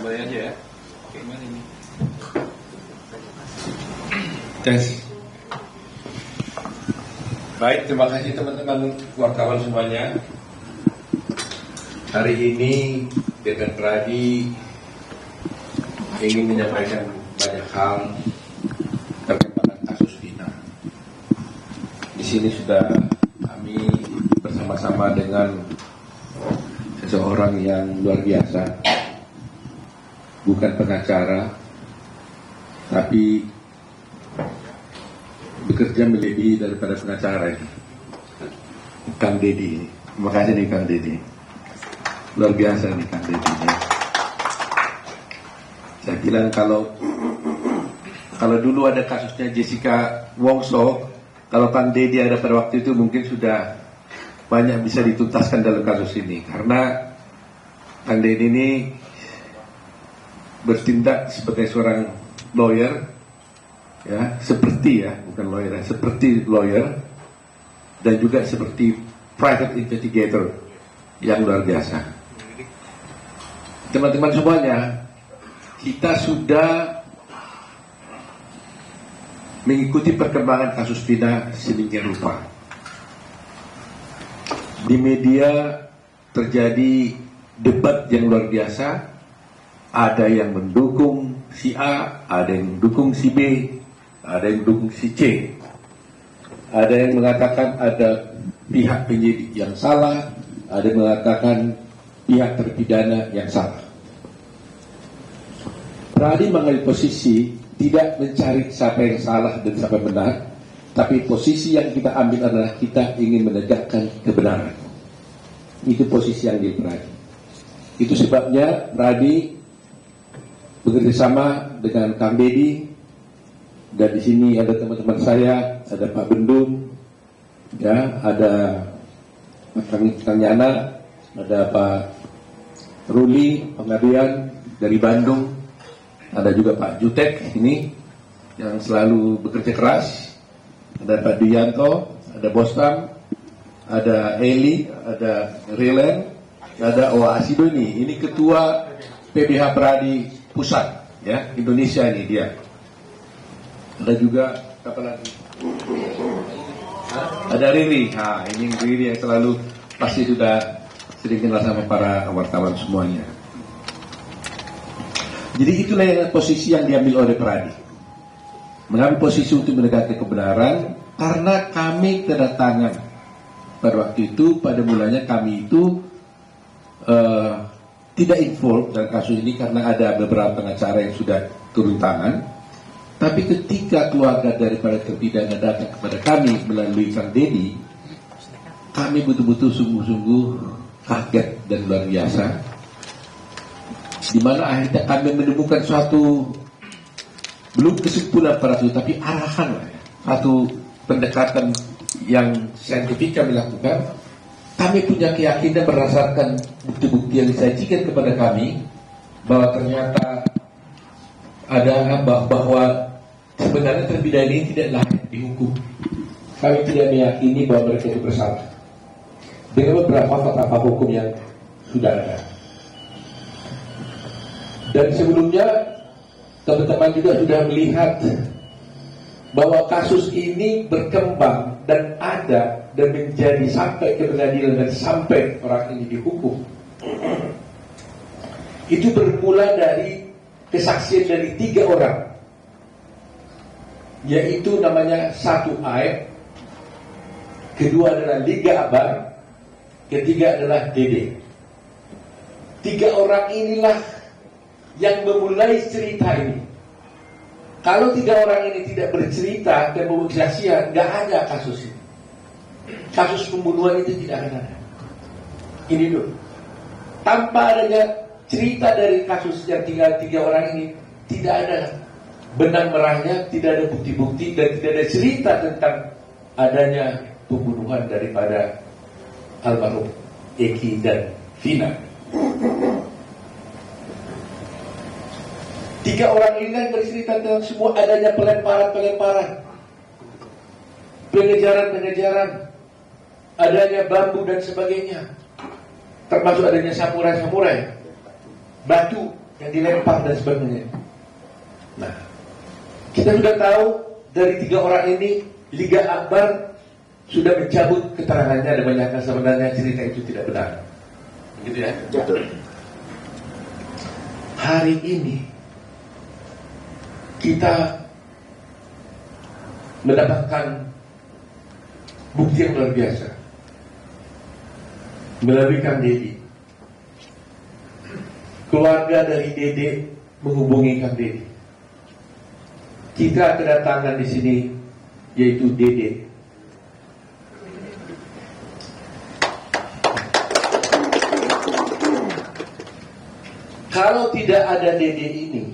Boleh aja ya. Oke, gimana ini? Tes. Baik, terima kasih teman-teman wartawan semuanya. Hari ini dengan Pradi ingin menyampaikan banyak hal terkait kasus Vina. Di sini sudah kami bersama-sama dengan seseorang yang luar biasa, bukan pengacara, tapi bekerja melebihi daripada pengacara ini, Kang Deddy. Terima kasih nih Kang Deddy, luar biasa nih Kang Deddy ini. Saya bilang kalau dulu ada kasusnya Jessica Wongso, kalau Kang Deddy ada pada waktu itu mungkin sudah banyak bisa dituntaskan dalam kasus ini, karena Kang Deddy ini bertindak sebagai seorang lawyer, ya, seperti ya, bukan lawyer, seperti lawyer, dan juga seperti private investigator yang luar biasa. Teman-teman semuanya, kita sudah mengikuti perkembangan kasus Vina sedemikian rupa. Di media terjadi debat yang luar biasa. Ada yang mendukung si A, ada yang mendukung si B, ada yang mendukung si C. Ada yang mengatakan ada pihak penyidik yang salah, ada yang mengatakan pihak terpidana yang salah. Pradi mengambil posisi tidak mencari siapa yang salah dan siapa yang benar, tapi posisi yang kita ambil adalah kita ingin menegakkan kebenaran. Itu posisi yang di Pradi. Itu sebabnya Pradi bekerjasama dengan Kang Deddy, dan di sini ada teman-teman saya, ada Pak Bendung, ya, ada Kang Yana, ada Pak Ruli Pengabdian dari Bandung, ada juga Pak Jutek ini yang selalu bekerja keras, ada Pak Duyanto, ada Bostam, ada Eli, ada Rilen, ada Owa Asidoni, ini ketua PBH Pradi Pusat, ya, Indonesia ini dia. Ada juga apa lagi? Ada Riri. Nah, ini Riri yang selalu pasti sudah sering kenal sama para wartawan semuanya. Jadi itulah yang posisi yang diambil oleh Pradi. Mengambil posisi untuk menegakkan kebenaran, karena kami kedatangan pada waktu itu, pada mulanya kami itu tidak involved dalam kasus ini karena ada beberapa pengacara yang sudah turun tangan. Tapi ketika keluarga daripada terpidana datang kepada kami melalui Kang Deddy, kami betul-betul sungguh-sungguh kaget dan luar biasa. Di mana akhirnya kami menemukan suatu, belum kesimpulan pada itu, tapi arahan lah, satu pendekatan yang saintifik kami lakukan. Kami punya keyakinan berdasarkan bukti-bukti yang disajikan kepada kami bahwa ternyata ada bahwa sebenarnya terpidana ini tidak layak dihukum. Kami tidak meyakini bahwa mereka itu bersalah dengan beberapa fakta hukum yang sudah ada. Dan sebelumnya teman-teman juga sudah melihat bahwa kasus ini berkembang dan ada dan menjadi sampai ke pengadilan dan sampai orang ini dihukum. Itu bermula dari kesaksian dari 3 orang, yaitu namanya satu Aib, kedua adalah Liga Abar, ketiga adalah Dede. 3 orang inilah yang memulai cerita ini. Kalau 3 orang ini tidak bercerita dan membuat kesaksian, nggak ada kasus ini. Kasus pembunuhan itu tidak akan ada. Ini dulu. Tanpa adanya cerita dari kasus yang tinggal 3 orang ini, tidak ada benang merahnya, tidak ada bukti-bukti, dan tidak ada cerita tentang adanya pembunuhan daripada almarhum Eki dan Vina. 3 orang ini kan bercerita tentang semua adanya pelemparan, pengejaran, adanya bambu dan sebagainya, termasuk adanya samurai, batu yang dilempar dan sebagainya. Nah, kita sudah tahu dari 3 orang ini Liga Akbar sudah mencabut keterangannya dan menyatakan sebenarnya cerita itu tidak benar. Gitu ya. Betul. Hari ini kita mendapatkan bukti yang luar biasa melalui Kang Deddy. Keluarga dari Dede menghubungi Kang Deddy. Kita kedatangan di sini yaitu Dede. Kalau tidak ada Dede ini,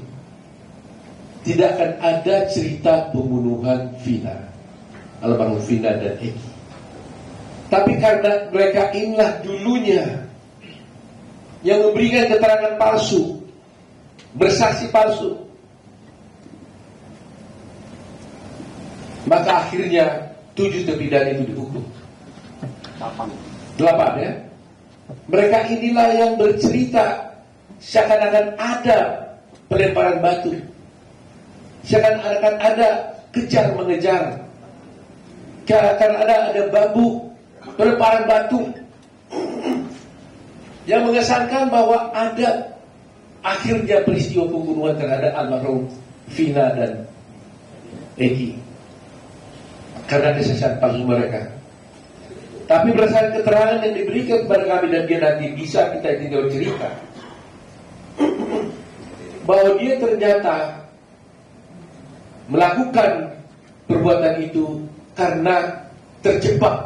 tidak akan ada cerita pembunuhan Vina, almarhum Vina dan Eki. Tapi karena mereka inilah dulunya yang memberikan keterangan palsu, bersaksi palsu, maka akhirnya 7 terpidana itu dihukum. 8 ya. Mereka inilah yang bercerita seakan-akan ada pelemparan batu, seakan-akan ada kejar mengejar, seakan ada bambu, pelemparan batu, yang mengesankan bahwa ada akhirnya peristiwa pembunuhan terhadap almarhum Vina dan Eki karena kesaksian palsu mereka. Tapi berdasarkan keterangan yang diberikan kepada kami dan dia nanti bisa kita tinggal cerita bahwa dia ternyata melakukan perbuatan itu karena terjebak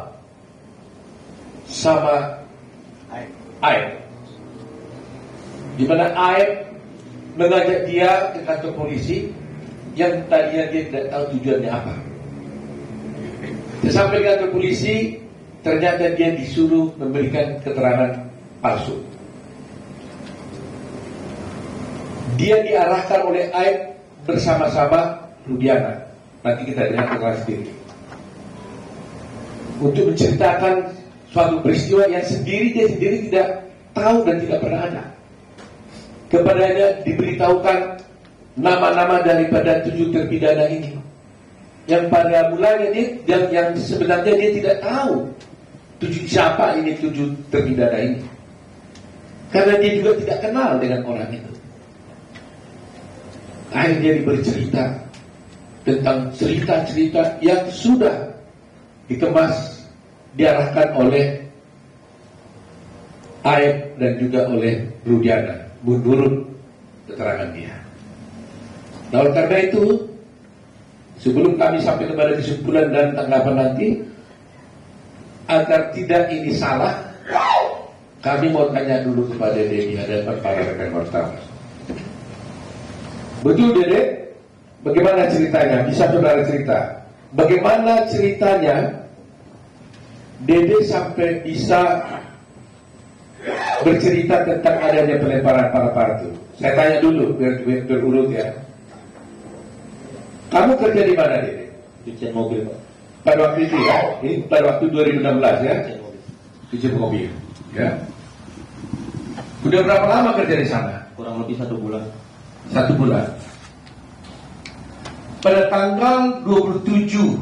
sama Aib. Di mana Aib mengajak dia ke kantor polisi yang tadinya dia tidak tahu tujuannya apa. Sampai ke kantor polisi, ternyata dia disuruh memberikan keterangan palsu. Dia diarahkan oleh Aib bersama-sama Rudiana. Nanti kita dengar keterangan sendiri. Untuk menceritakan suatu peristiwa yang dia sendiri tidak tahu dan tidak pernah ada. Kepadanya diberitahukan nama-nama daripada 7 terpidana ini, yang pada mulanya dia yang sebenarnya dia tidak tahu siapa ini 7 terpidana ini, karena dia juga tidak kenal dengan orang itu. Akhirnya dia bercerita tentang cerita-cerita yang sudah dikemas, diarahkan oleh Aib dan juga oleh Rudiana menurut keterangan dia. Nah, oleh karena itu, sebelum kami sampai kepada kesimpulan dan tanggapan nanti, agar tidak ini salah, kami mau tanya dulu kepada Dede di hadapan para rekan wartawan. Betul Dede? Bagaimana ceritanya? Bisa saudara cerita? Bagaimana ceritanya Dede sampai bisa bercerita tentang adanya pelemparan para itu? Saya tanya dulu biar berurut ya. Kamu kerja di mana, Dede? Cucian mobil, Pak. Pada waktu itu ya, ini pada waktu 2016 ya, cucian mobil. Ya. Udah berapa lama kerja di sana? Kurang lebih 1 bulan. 1 bulan. Pada tanggal 27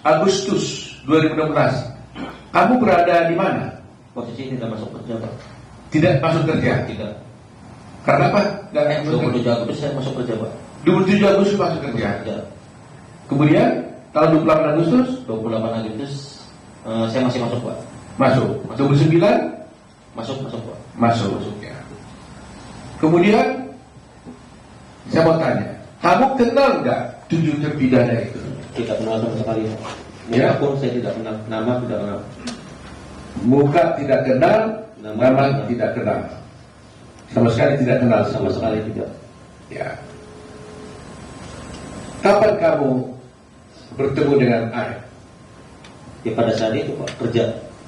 Agustus 2016, kamu berada di mana? Posisi tidak masuk kerja, Pak. Tidak masuk kerja? Tidak. Karena apa? 27 Agustus saya masuk kerja, Pak. 27 Agustus masuk kerja. Ya. Kemudian tanggal 28 Agustus? 28 Agustus saya masih masuk, Pak. Masuk. 29? Masuk, Pak. Masuk ya. Kemudian saya mau tanya, kamu kenal nggak 7 terpidana itu? Tidak kenal sama sekali, Pak. Ya. Muka pun saya tidak kenal, nama tidak kenal. Muka tidak kenal, nama tidak tidak kenal. Sama sekali tidak kenal. Sama sekali tidak. Ya. Kapan kamu bertemu dengan Aib? Ya pada saat itu, Pak, kerja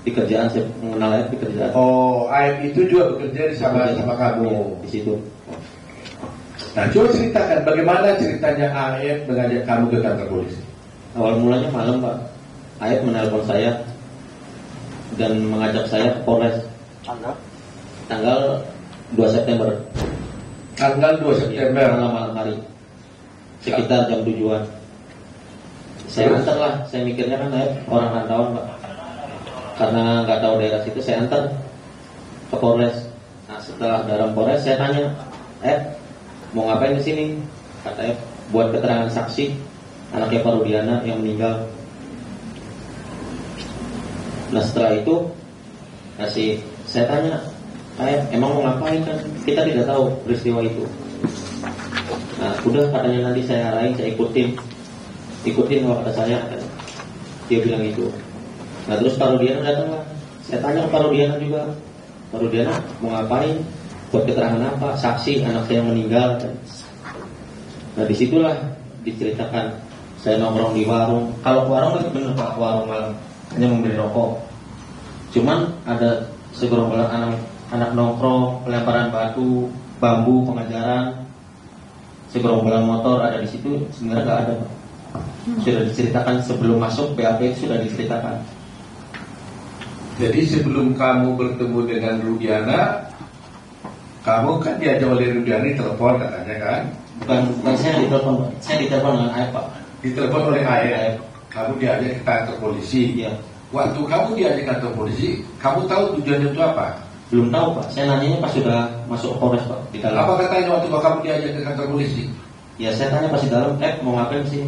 di kerjaan, saya mengenal Aib di kerjaan. Oh, Aib itu juga bekerja sama kamu. Ya, di situ. Nah, coba ceritakan bagaimana ceritanya Aib mengajak kamu ke kantor polisi. Awal mulanya malam, Pak. Aib menelpon saya dan mengajak saya ke Polres. Tanggal 2 September. Tanggal 2 September. Malam hari. Sekitar jam 7-an. Saya antar lah, saya mikirnya kan orang rantauan Pak. Karena nggak tahu daerah situ, saya antar ke Polres. Nah setelah dalam Polres saya tanya, mau ngapain di sini? Kata buat keterangan saksi anaknya Pak Rudiana yang meninggal. Nah setelah itu saya tanya, emang mau ngapain kan? Kita tidak tahu peristiwa itu. Nah udah katanya nanti saya arahin, saya ikutin kalau kata saya. Dia bilang itu. Nah terus Pak Rudiana datang lah. Saya tanya ke Pak Rudiana juga, Pak Rudiana mau ngapain? Buat keterangan apa? Saksi anak saya yang meninggal. Nah disitulah diceritakan saya nongkrong di warung. Kalau warung itu bener Pak, warung malam hanya membeli rokok. Cuman ada segerombolan anak nongkrong, pelemparan batu, bambu, pengajaran, segerombolan motor ada di situ. Sebenarnya nggak ada Pak. Sudah diceritakan sebelum masuk BAP itu sudah diceritakan. Jadi sebelum kamu bertemu dengan Rudiana, kamu kan diajak oleh Rudiana telepon katanya kan? Bukan saya ditelepon Pak. Saya ditelepon dengan Aep Pak. Ditelepon oleh Aep. Kamu diajak ke kantor polisi. Iya. Waktu kamu diajak ke kantor polisi, kamu tahu tujuannya itu apa? Belum tahu Pak. Saya nanyanya pas sudah masuk Polres Pak. Di dalam. Apa katanya waktu kamu diajak ke kantor polisi? Ya saya tanya pas di dalam, mau ngapain sih?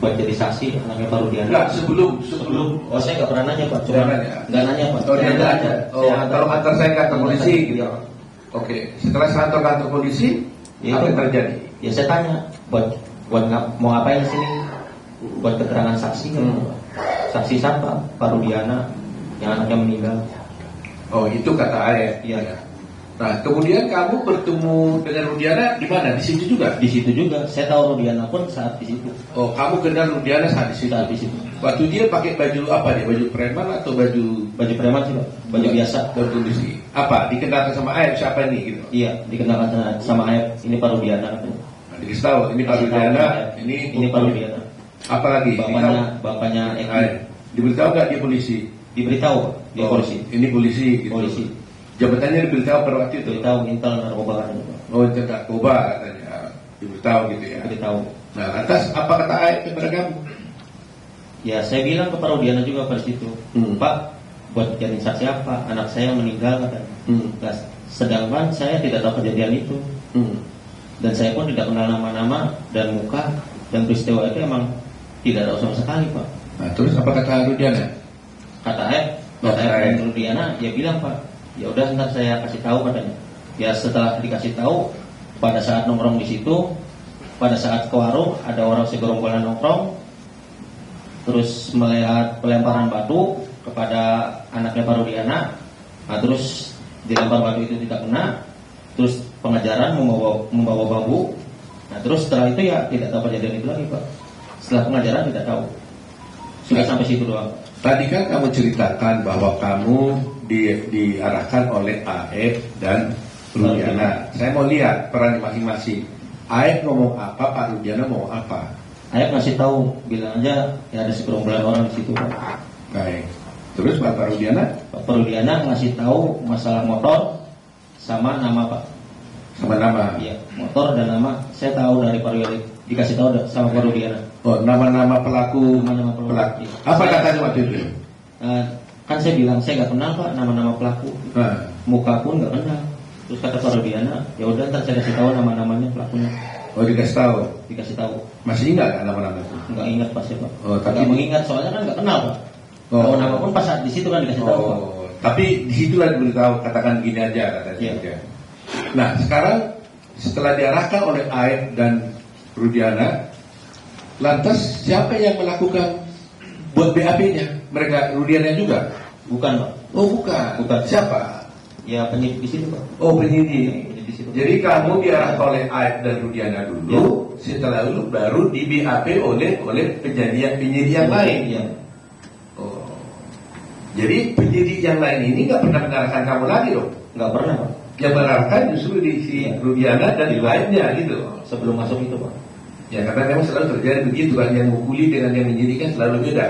Buat jadi saksi anaknya Pak Rudiana. Enggak, sebelum. Oh saya nggak pernah nanya Pak. Cuma nggak nanya Pak. Oh dia nggak ada. Oh kalau antar saya ke kantor polisi gitu. Ya. Oke, setelah kantor polisi, apa yang terjadi? Ya saya tanya, buat mau ngapain di sini? Buat keterangan saksi kan? Saksi siapa? Pak Rudiana yang anaknya meninggal. Oh itu kata Aep. Iya. Nah kemudian kamu bertemu dengan Rudiana di mana? Di situ juga? Di situ juga. Saya tahu Rudiana pun saat di situ. Oh kamu kenal Rudiana saat di situ? Saat di situ. Waktu dia pakai baju apa dia? Baju preman atau baju preman sih Pak? Baju biasa. Baju polisi. Apa? Dikenalkan sama Aep siapa ini gitu? Iya, dikenalkan sama Aep. Ini Pak Rudiana katanya. Nah, dikasih tahu ini Pak Rudiana, ini Pak Rudiana. Apa lagi? Bapaknya Eki. Diberitahu nggak dia polisi? Diberitahu dia polisi. Ini polisi. Gitu. Polisi. Jabatannya diberitahu pada waktu itu. Diberitahu intel narkoba katanya. Oh intel narkoba katanya. Diberitahu gitu ya. Diberitahu. Nah lantas apa kata Aep kepada kamu? Ya saya bilang ke Pak Rudiana juga pada situ. Pak, buat jadi saksi apa? Anak saya meninggal katanya. Nah, sedangkan saya tidak tahu kejadian itu. Dan saya pun tidak kenal nama-nama dan muka dan peristiwa itu emang tidak tahu sama sekali Pak. Nah terus apa kata Rudiana? Kata Aep Rudiana, dia bilang Pak, ya udah ntar saya kasih tahu katanya. Ya setelah dikasih tahu, pada saat nongkrong di situ, pada saat ke warung ada orang segerombolan nongkrong, terus melihat pelemparan batu kepada anaknya Pak Rudiana. Nah terus dilempar batu itu tidak kena, terus pengajaran membawa bambu. Nah terus setelah itu ya tidak tahu kejadian itu lagi Pak. Setelah pengajaran tidak tahu. Sudah sampai situ doang. Tadi kan kamu ceritakan bahwa kamu diarahkan oleh Aep dan Rudiana. Saya mau lihat peran masing-masing. Aep ngomong apa, Pak Rudiana ngomong apa? Aep ngasih tahu, bilang aja ya ada segerombolan orang di situ Pak. Baik. Terus Pak Rudiana? Pak Rudiana ngasih tahu masalah motor sama nama Pak. Sama nama? Iya, motor dan nama. Saya tahu dari Pak Rudiana, dikasih tahu sama Pak Rudiana. Oh, nama-nama pelaku. Nama-nama pelaku. Iya. Apa katanya waktu itu? Kan saya bilang saya nggak kenal Pak nama-nama pelaku. Muka pun nggak kenal. Terus kata Pak Rudiana, ya udah ntar saya kasih tahu nama-namanya pelakunya. Oh dikasih tahu? Dikasih tahu. Masih ingat kan nama-nama itu? Nggak ingat pasti Pak. Oh, tapi nggak mengingat soalnya kan nggak kenal Pak. Tahu nama pun pas saat di situ kan dikasih tahu Pak. Tapi di situ lah diberitahu, katakan gini aja katanya. Iya. Nah sekarang setelah diarahkan oleh Aep dan Rudiana, lantas siapa yang melakukan buat BAP-nya? Mereka Rudiana juga? Bukan Pak. Oh bukan. Siapa? Ya penyidik di situ Pak. Oh penyidik. Di situ. Jadi kamu diarahkan oleh Aep dan Rudiana dulu, ya. Setelah itu baru di BAP oleh penyidik yang lain. Ya. Oh. Jadi penyidik yang lain ini nggak pernah mengarahkan kamu lagi dong? Nggak pernah Pak. Yang mengarahkan justru di si Rudiana dan di lainnya gitu. Sebelum masuk itu Pak. Ya karena memang selalu terjadi begitu kan, yang mengukuli dengan yang menyidik kan selalu beda.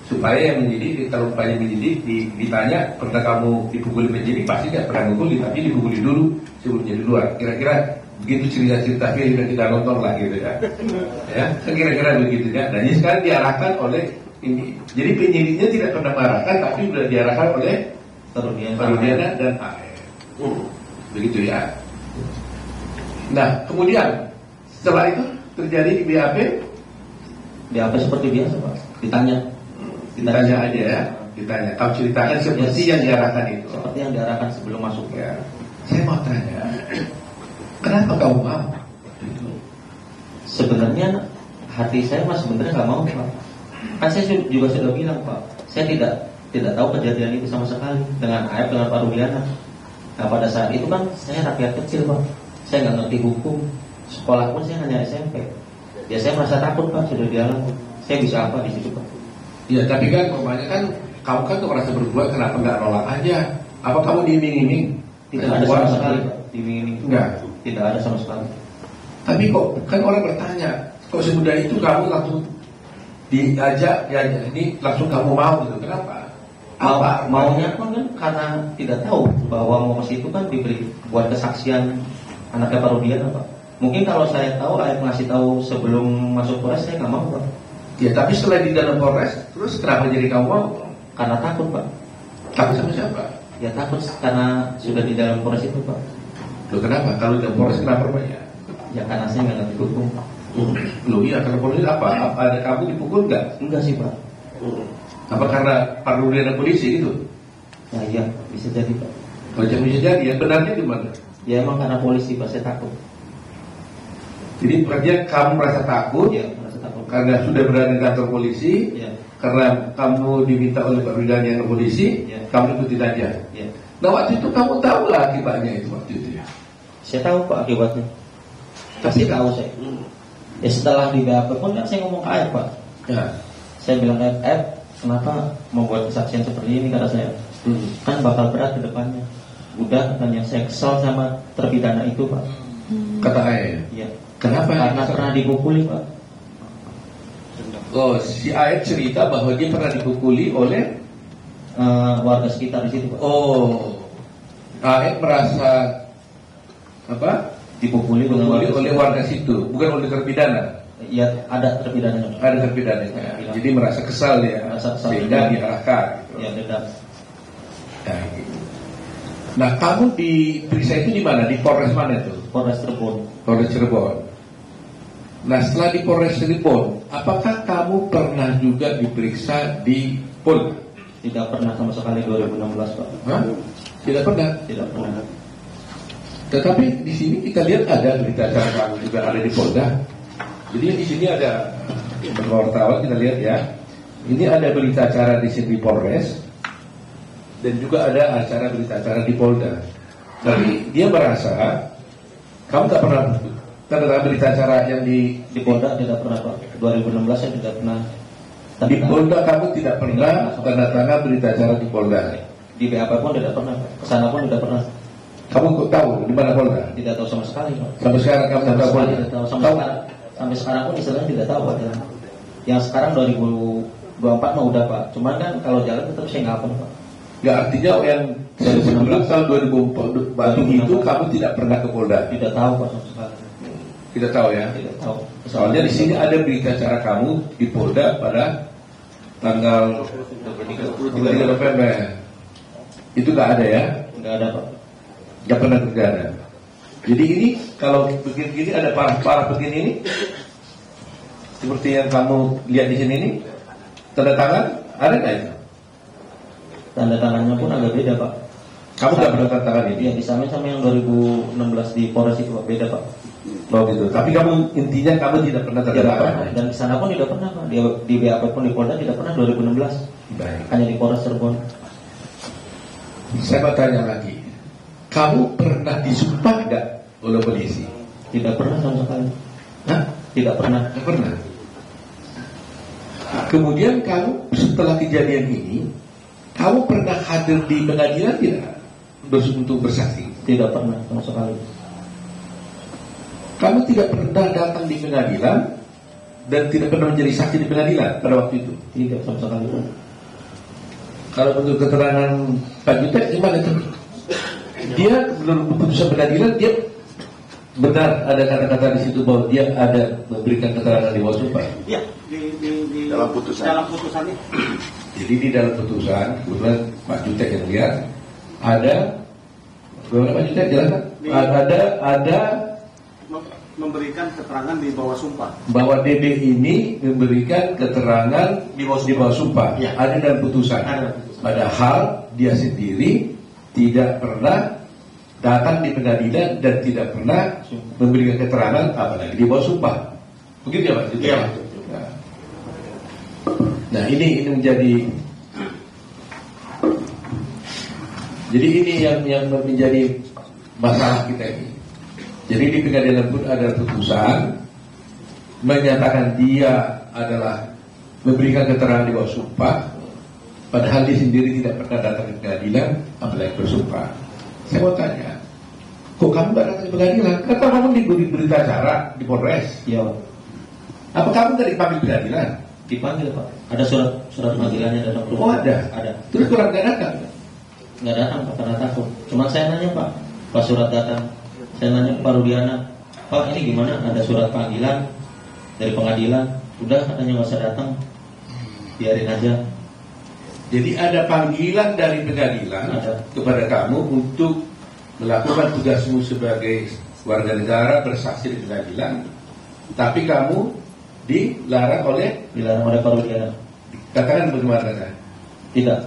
Supaya yang menyidik, kalau upaya menyidik ditanya pernah kamu dipukuli penyidik, pasti nggak pernah mengukuli, tapi dipukuli dulu sebelum jadi luar. Kira-kira begitu cerita-cerita film yang kita nonton lah gitu ya. Ya, kan kira-kira begitu ya. Dan ini sekarang diarahkan oleh ini. Jadi penyidiknya tidak pernah mengarahkan, tapi sudah diarahkan oleh Rudiana dan AR. Begitu ya. Nah, kemudian setelah itu terjadi di BAP. BAP seperti biasa Pak, ditanya Aja ya, ditanya. Kau ceritakan seperti yang diarahkan itu. seperti yang diarahkan sebelum masuk. Ya. Saya mau tanya, kenapa kau mau? Sebenarnya hati saya mas sebenarnya nggak mau Pak. Kan saya juga sudah bilang Pak, saya tidak tahu kejadian itu sama sekali dengan AF dengan Pak Rudiana. Nah pada saat itu kan saya rakyat kecil Pak, saya nggak ngerti hukum, sekolah pun saya hanya SMP. Ya saya merasa takut Pak, sudah dialami. Saya bisa apa di situ Pak? Ya tapi kan namanya kan kamu kan tuh merasa berbuat, kenapa nggak nolak aja? Apa kamu diiming-iming? Tidak ada sama sekali Pak, diiming-iming. Enggak. Tidak ada sama sekali. Tapi kok kan orang bertanya, kok semudah itu kamu langsung diajak, ya ini langsung kamu mau gitu? Kenapa? Maunya pun kan karena tidak tahu bahwa mau ke situ kan diberi buat kesaksian anaknya Pak Rudiana Pak. Mungkin kalau saya tahu, ayah ngasih tahu sebelum masuk Polres saya nggak mau Pak. Ya tapi setelah di dalam Polres, terus kenapa jadi kamu mau? Karena takut Pak. Takut sama siapa? Ya takut karena sudah di dalam Polres itu Pak. Loh kenapa? Kalau di dalam Polres kenapa banyak? Ya karena saya nggak ngerti hukum Pak. Loh iya, karena Polres apa? Ada kamu dipukul nggak? Enggak sih Pak. Apa karena Pak Rudiana polisi gitu? Nah iya bisa jadi Pak. Macam bisa jadi, ya benarnya gimana? Ya emang karena polisi Pak saya takut. Jadi berarti kamu merasa takut, Iya merasa takut. karena sudah berada di kantor polisi, Iya. karena kamu diminta oleh Pak Rudiana yang ke polisi, Iya. kamu ikutin aja. Iya. Nah waktu itu kamu tahu lah akibatnya itu waktu itu ya? Saya tahu Pak akibatnya. Pasti tahu saya. Ya setelah di BAP pun kan saya ngomong ke ayah Pak. Ya. Saya bilang kenapa membuat kesaksian seperti ini kata saya. Kan bakal berat ke depannya. Udah katanya saya kesal sama terpidana itu Pak. Kata ayah. Iya. Kenapa? Karena pernah dipukuli Pak. Oh, si ayah cerita bahwa dia pernah dipukuli oleh Warga sekitar di situ Pak. oh, ayah merasa apa? Dipukuli Dipukuli oleh warga situ, bukan oleh terpidana. Iya ada terpidananya. Ada terpidana. Iya. Jadi merasa kesal ya, Merasa kesal. sehingga diarahkan. Gitu. Ya dendam. Nah, kamu diperiksa itu di mana? Di Polres mana itu? Polres Cirebon. Polres Cirebon. Nah, setelah di Polres Cirebon, apakah kamu pernah juga diperiksa di Polda? Tidak pernah sama sekali 2016 Pak. Hah? Tidak pernah. Tidak pernah. Tetapi di sini kita lihat ada berita acara kamu juga ada di Polda. Jadi di sini ada wartawan, kita lihat ya. Ini ada berita acara di sini di Polres dan juga ada acara berita acara di Polda. Tapi dia merasa kamu tak pernah tanda berita acara yang di Polda tidak pernah Pak. 2016 saya tidak pernah. di Polda kamu tidak pernah tanda tangan berita acara di Polda. Di BAP pun tidak pernah Pak. Kesana pun tidak pernah. Kamu kok tahu di mana Polda? Tidak tahu sama sekali Pak. Sampai sekarang kamu tidak tahu Sekali Polda? tidak tahu sampai sekarang pun istilahnya tidak tahu Pak. Yang sekarang 2024 mah udah Pak. Cuman kan kalau jalan tetap saya nggak apa Pak. Ya artinya yang 2016 tahun 2004 itu kamu tidak pernah ke Polda. Tidak tahu Pak sama sekali. Tidak tahu ya. Tidak tahu. Soalnya di sini ada berita acara kamu di Polda pada tanggal 23 November. Itu nggak ada ya? Nggak ada Pak. Nggak pernah terjadi. Jadi ini kalau begini ada parah-parah begini ini, seperti yang kamu lihat di sini ini, tanda tangan ada nggak itu? Tanda tangannya pun agak beda Pak. Kamu nggak pernah tanda tangan ini? Iya disamain sama yang 2016 di Polres itu Pak. Beda Pak. Oh gitu. Tapi kamu intinya kamu tidak pernah tanda Tidak tangan. pernah. Dan di sana pun tidak pernah Pak. Di BAP pun di Polda tidak pernah 2016. Baik. Hanya di Polres Cirebon. Saya mau tanya lagi. Kamu pernah disumpah nggak oleh polisi? Tidak pernah sama sekali. Hah? Tidak pernah. Nggak pernah. Kemudian kamu setelah kejadian ini, kamu pernah hadir di pengadilan tidak untuk bersaksi? Tidak pernah sama sekali. Kamu tidak pernah datang di pengadilan dan tidak pernah menjadi saksi di pengadilan pada waktu itu? Tidak sama sekali Pak. Kalau menurut keterangan Pak Jutek gimana itu? Dia belum keputusan pengadilan, dia Benar ada kata-kata di situ bahwa dia ada memberikan keterangan di bawah sumpah. Iya, di Dalam putusan. Dalam putusan itu. Jadi di dalam putusan, kebetulan Pak Jutek yang lihat ada, bagaimana Pak Jutek jelaskan? Ada Memberikan keterangan di bawah sumpah. bahwa DD ini memberikan keterangan di bawah sumpah. Ya. Ada dalam putusan. Ada dalam putusan. Padahal dia sendiri tidak pernah datang di pengadilan dan tidak pernah memberikan keterangan apalagi di bawah sumpah. Begitu ya Pak? Iya. Nah ini menjadi, jadi ini yang menjadi masalah kita ini. Jadi di pengadilan pun ada putusan menyatakan dia adalah memberikan keterangan di bawah sumpah, padahal dia sendiri tidak pernah datang ke pengadilan, apalagi bersumpah. Saya mau tanya, kok kamu nggak datang ke pengadilan? Kata kamu di berita acara di Polres. Ya, Apa kamu nggak dipanggil pengadilan? dipanggil Pak. Ada surat panggilannya datang. Oh ada. Ada. Terus kurang nggak datang? Nggak datang Pak karena takut. Cuma saya nanya Pak, pas surat datang, saya nanya ke Pak Rudiana, Pak ini gimana? Ada surat panggilan dari pengadilan. Udah katanya nggak usah datang, biarin aja. Jadi ada panggilan dari pengadilan Ada. kepada kamu untuk melakukan tugasmu sebagai warga negara bersaksi di pengadilan, tapi kamu dilarang oleh, Dilarang oleh Pak Rudiana. katakan bagaimana kan? Tidak,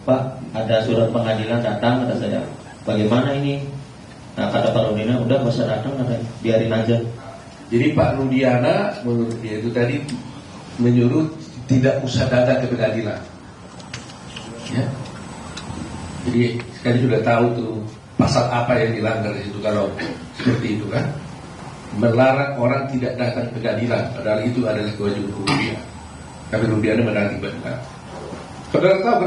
Pak, ada surat pengadilan datang, kata saya. Bagaimana ini? Nah, kata Pak Rudiana, udah nggak usah datang, katanya, biarin aja. Jadi Pak Rudiana menurut dia itu tadi menyuruh tidak usah datang ke pengadilan. Ya. Jadi sekali sudah tahu tuh pasal apa yang dilanggar di situ kalau seperti itu kan, melarang orang tidak datang ke pengadilan, padahal itu adalah kewajiban hukum dia. Tapi Rudiana menang tiba-tiba. Saudara tahu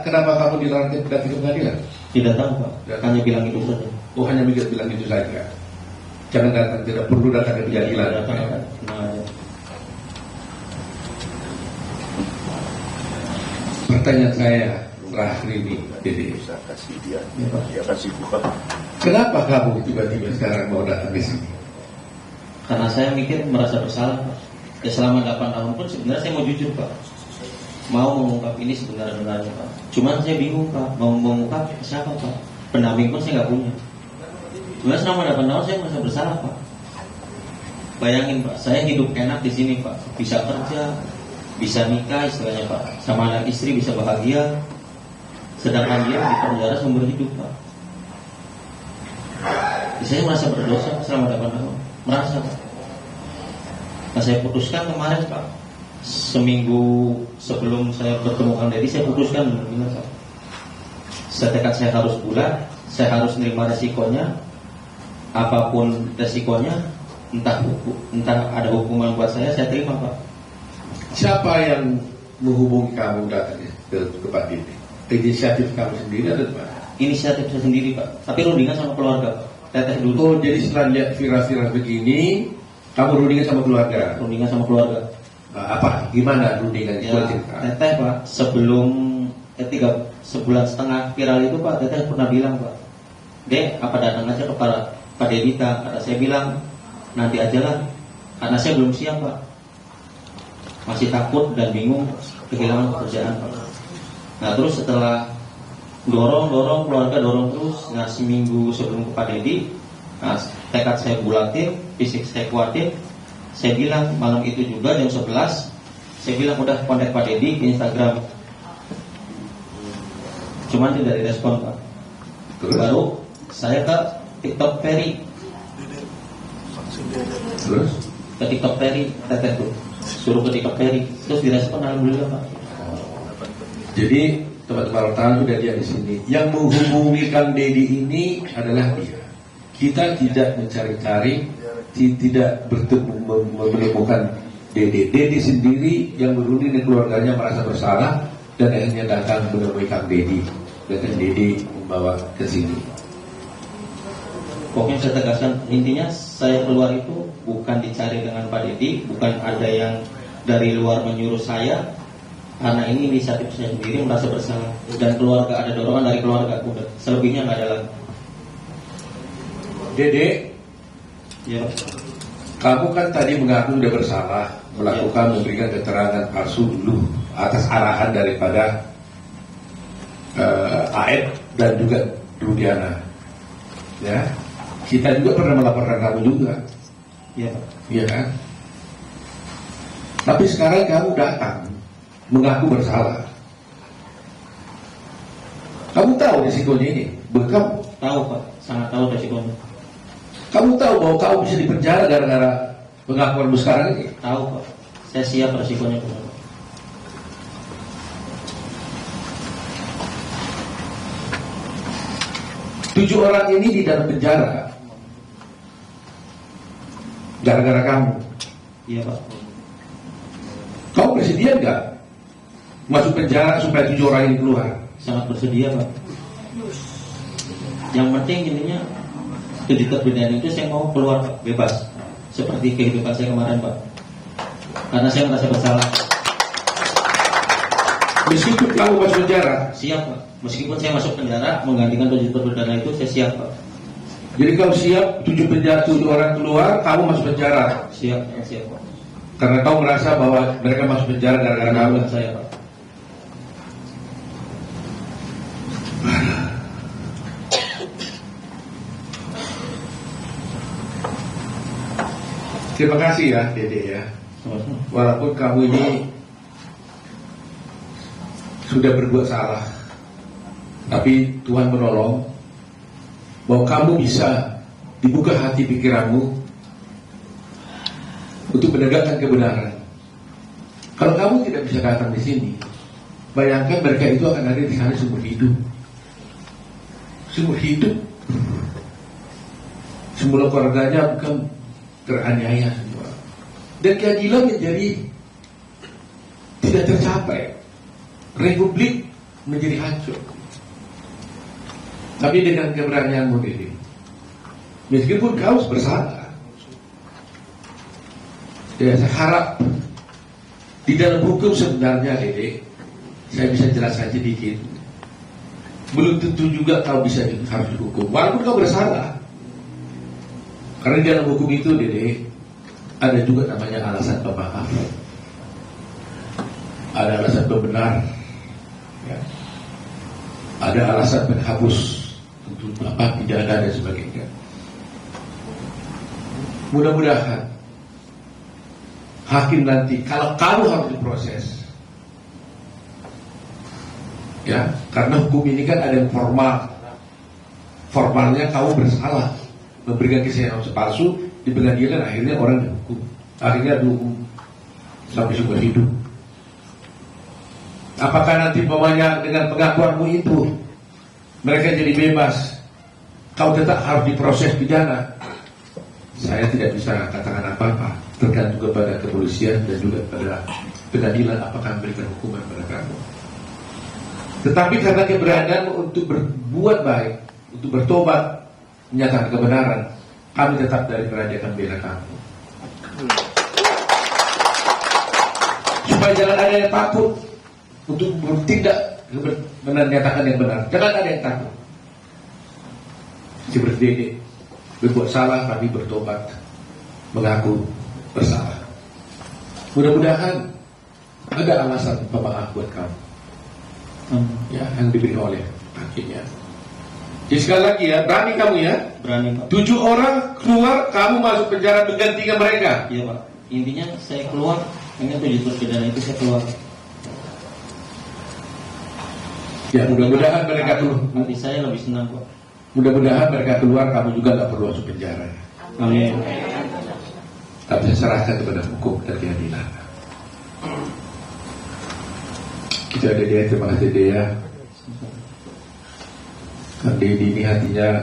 kenapa kamu dilarang datang ke pengadilan? Tidak tahu, Pak. Hanya bilang itu saja. Oh hanya bilang itu saja. Jangan datang, tidak perlu datang ke pengadilan. Datang, nah, ya. Pertanyaan saya terakhir ini, Dede. Bisa kasih dia kasih gua. Kenapa kamu tiba-tiba sekarang mau datang di sini? Karena saya mikir merasa bersalah, Pak. Ya selama 8 tahun pun sebenarnya saya mau jujur, Pak. Mau mengungkap ini sebenarnya, Pak. Cuman saya bingung, Pak. Mau mengungkap ke siapa, Pak? Pendamping pun saya nggak punya. Sebenarnya selama 8 tahun saya merasa bersalah, Pak. Bayangin, Pak, saya hidup enak di sini, Pak. Bisa kerja, bisa nikah, istilahnya, Pak. Sama anak istri bisa bahagia. Sedangkan dia di penjara seumur hidup, Pak. Saya merasa berdosa selama 8 tahun. Merasa, Pak. Nah, saya putuskan kemarin, Pak. Seminggu sebelum saya bertemu Kang Deddy, saya putuskan benar-benar, Pak. Setekad saya harus bulat, saya harus menerima resikonya. Apapun resikonya, entah ada hukuman buat saya terima, Pak. Siapa yang menghubungi kamu datang ke Pak Dede? Inisiatif kamu sendiri atau apa? Inisiatif saya sendiri, Pak. Tapi rundingan sama keluarga, Pak. Teteh dulu. Oh, jadi setelah lihat viral-viral begini, kamu rundingan sama keluarga? Rundingan sama keluarga. Apa? Gimana rundingan? Ya, Boleh cerita? Teteh, Pak, sebelum sebulan setengah viral itu, Pak, Teteh pernah bilang, Pak, Dek, apa datang aja ke Pak Dedita? Kata saya bilang, nanti aja lah, karena saya belum siap, Pak. Masih takut dan bingung kehilangan pekerjaan, Pak. Nah, terus setelah dorong keluarga dorong terus, nah seminggu sebelum ke Pak Deddy, nah, tekad saya bulatin, fisik saya kuatin. Saya bilang malam itu juga jam 11, saya bilang udah kontak Pak Deddy di Instagram. Cuman tidak direspon, Pak. Terus? Baru saya ke TikTok Ferry. Terus? Ke TikTok Ferry, Teteh tuh suruh ke TikTok Ferry, terus direspon, alhamdulillah, Pak. Jadi teman-teman wartawan sudah lihat di sini. Yang menghubungi Kang Deddy ini adalah dia. Kita tidak mencari-cari, tidak menemukan Deddy. Deddy sendiri yang berunding dengan keluarganya merasa bersalah dan akhirnya datang menemui Kang Deddy. Dan Kang Deddy membawa ke sini. Pokoknya saya tegaskan, intinya saya keluar itu bukan dicari dengan Pak Deddy, bukan ada yang dari luar menyuruh saya. Karena ini inisiatif saya sendiri, merasa bersalah. Dan keluarga, ada dorongan dari keluarga, udah. Selebihnya nggak ada lagi. Dede, Ya, Pak. Kamu kan tadi mengaku sudah bersalah melakukan memberikan keterangan palsu dulu atas arahan daripada AF dan juga Rudiana. Ya, kita juga pernah melaporkan kamu juga. Ya, Pak. Iya kan? Tapi sekarang kamu datang mengaku bersalah. Kamu tahu risikonya ini? Kamu Tahu, Pak. Sangat tahu resikonya. kamu tahu bahwa kamu bisa dipenjara gara-gara pengakuanmu sekarang ini? Tahu, Pak. Saya siap resikonya, Pak. 7 orang ini di dalam penjara gara-gara kamu. Iya, Pak. Kamu bersedia nggak masuk penjara supaya 7 orang ini keluar? Sangat bersedia, Pak. Yang penting intinya 7 terpidana itu saya mau keluar, Pak, bebas. Seperti kehidupan saya kemarin, Pak. Karena saya merasa bersalah. Meskipun kamu masuk penjara, Siap, Pak. Meskipun saya masuk penjara menggantikan 7 terpidana itu, saya siap, Pak. jadi kamu siap 7 orang keluar, kamu masuk penjara Siap, siap, Pak. karena kamu merasa bahwa mereka masuk penjara gara-gara kamu. Karena saya, Pak. Terima kasih ya, Dede ya. Sama-sama. Walaupun kamu ini sudah berbuat salah, tapi Tuhan menolong bahwa kamu bisa dibuka hati pikiranmu untuk menegakkan kebenaran. Kalau kamu tidak bisa datang di sini, bayangkan mereka itu akan ada di sana seumur hidup. Seumur hidup. Semula keluarganya bukan teraniaya semua. Dan keadilan menjadi tidak tercapai. Republik menjadi hancur. Tapi dengan keberanianmu ini, meskipun kau bersalah, ya saya harap di dalam hukum sebenarnya, Dede, saya bisa jelaskan sedikit. Belum tentu juga kau bisa harus dihukum, walaupun kau bersalah. Karena di dalam hukum itu, Dede, ada juga namanya alasan pemaaf, ada alasan pembenar, ya. Ada alasan penghapus untuk pidana dan sebagainya. Mudah-mudahan hakim nanti, kalau kamu harus diproses, ya, karena hukum ini kan ada yang formal. Formalnya kamu bersalah memberikan kesaksian palsu di pengadilan, akhirnya orang dihukum, akhirnya dihukum sampai seumur hidup. Apakah nanti pemanya dengan pengakuanmu itu mereka jadi bebas, kau tetap harus diproses pidana? Saya tidak bisa katakan apa-apa, tergantung kepada kepolisian dan juga pada pengadilan apakah memberikan hukuman pada kamu. Tetapi karena keberanian untuk berbuat baik, untuk bertobat, menyatakan kebenaran, kami tetap dari kerajaan akan bela kamu. Supaya jangan ada yang takut untuk bertindak menyatakan yang benar. Jangan ada yang takut. Seperti ini, berbuat salah tapi bertobat, mengaku bersalah. Mudah-mudahan ada alasan pemaaf buat kamu, ya, yang diberi oleh hakimnya. Jadi sekali lagi ya, berani kamu ya. Berani, Pak. 7 orang keluar, kamu masuk penjara menggantikan mereka. Iya, Pak. Intinya saya keluar, dengan 7 terpidana itu saya keluar. Ya, mudah-mudahan mereka keluar. Hati saya lebih senang, Pak. Mudah-mudahan mereka keluar, kamu juga nggak perlu masuk penjara. Amin. Tapi saya serahkan kepada hukum dan keadilan. Kita ada dia, terima kasih dia. Kan Dedi ini hatinya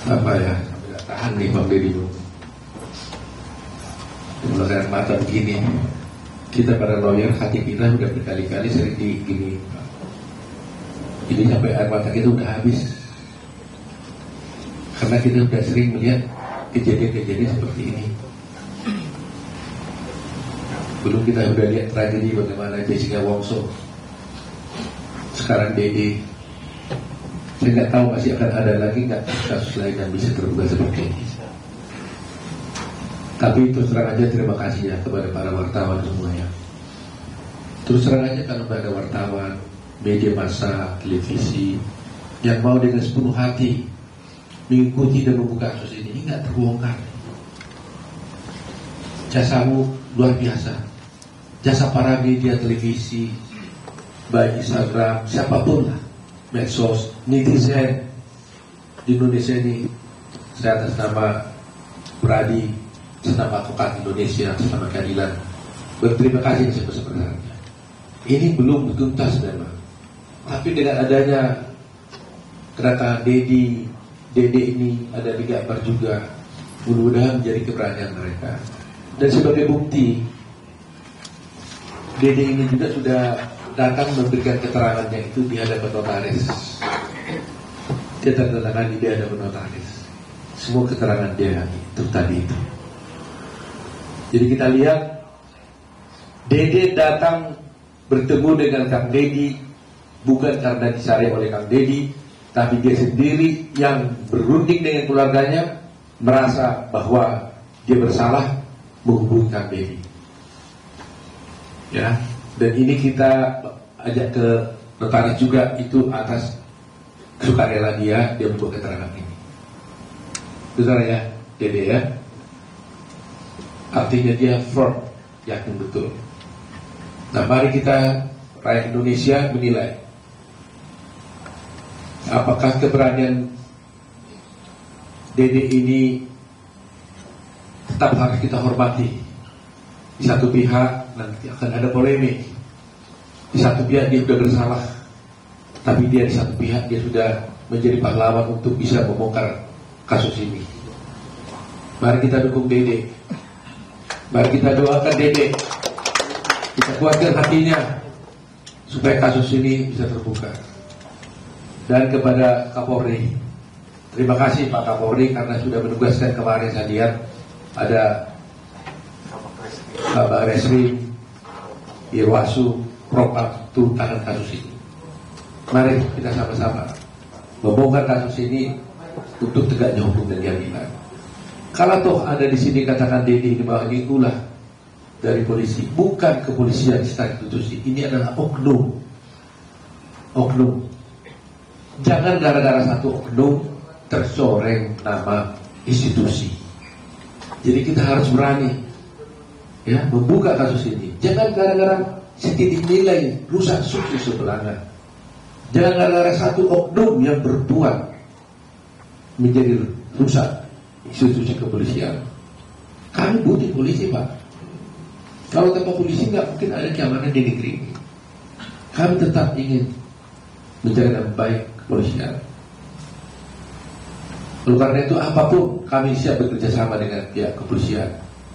apa ya? Tidak tahan nih Bang Dedi. Menggunakan mata begini. Kita para lawyer, hati kita sudah berkali-kali sering digini. Jadi sampai air mata kita udah habis. Karena kita sudah sering melihat kejadian-kejadian seperti ini. Belum kita sudah lihat tragedi bagaimana Jessica Wongso, sekarang Dedi. Saya nggak tahu masih akan ada lagi nggak kasus lain yang bisa terbuka seperti ini. Tapi terus terang aja terima kasih ya kepada para wartawan semuanya. Terus terang aja kalau ada wartawan, media massa, televisi yang mau dengan sepenuh hati mengikuti dan membuka kasus ini nggak terbongkar. Jasamu luar biasa. Jasa para media televisi, baik Instagram, siapapun lah, medsos, netizen di Indonesia ini. Saya atas nama Pradi, atas nama Advokat Indonesia, atas nama keadilan, berterima kasih sebesar-besarnya. Ini belum tuntas memang, tapi dengan adanya kedatangan Dede ini ada digambar juga, mudah-mudahan menjadi keberanian mereka. Dan sebagai bukti, Dede ini juga sudah datang memberikan keterangannya itu di hadapan notaris. Dia tertandatangani di hadapan notaris. Semua keterangan dia itu tadi itu. Jadi kita lihat Dede datang bertemu dengan Kang Dedi bukan karena disari oleh Kang Dedi, tapi dia sendiri yang berunding dengan keluarganya, merasa bahwa dia bersalah, menghubungi Kang Dedi. Ya, dan ini kita ajak ke notaris juga, itu atas sukarela dia membuat keterangan ini. Betul ya, Dede ya. Artinya dia fraud, yakin betul. Nah, mari kita rakyat Indonesia menilai apakah keberanian Dede ini tetap harus kita hormati. Di satu pihak nanti akan ada polemik, di satu pihak dia sudah bersalah, tapi dia di satu pihak dia sudah menjadi pahlawan untuk bisa membongkar kasus ini. Mari kita dukung Dede, mari kita doakan Dede, kita kuatkan hatinya supaya kasus ini bisa terbuka. Dan kepada Kapolri, terima kasih Pak Kapolri karena sudah menugaskan kemarin saya lihat ada Bapak Resrim, Irwasu, Propam turun tangan kasus ini. Mari kita sama-sama membongkar kasus ini untuk tegaknya hukum dan keadilan. Kalau toh ada di sini katakan Dedi di bawah ini ulah dari polisi, bukan kepolisian secara institusi, ini adalah oknum. Oknum. Jangan gara-gara satu oknum tercoreng nama institusi. Jadi kita harus berani ya membuka kasus ini. Jangan gara-gara setitik nilai rusak sukses sebelahnya. Jangan gara-gara satu oknum yang berbuat menjadi rusak institusi kepolisian. Kami butuh polisi Pak. Kalau tanpa polisi nggak mungkin ada keamanan di negeri ini. Kami tetap ingin menjaga dengan baik kepolisian. Oleh karena itu apapun kami siap bekerja sama dengan pihak kepolisian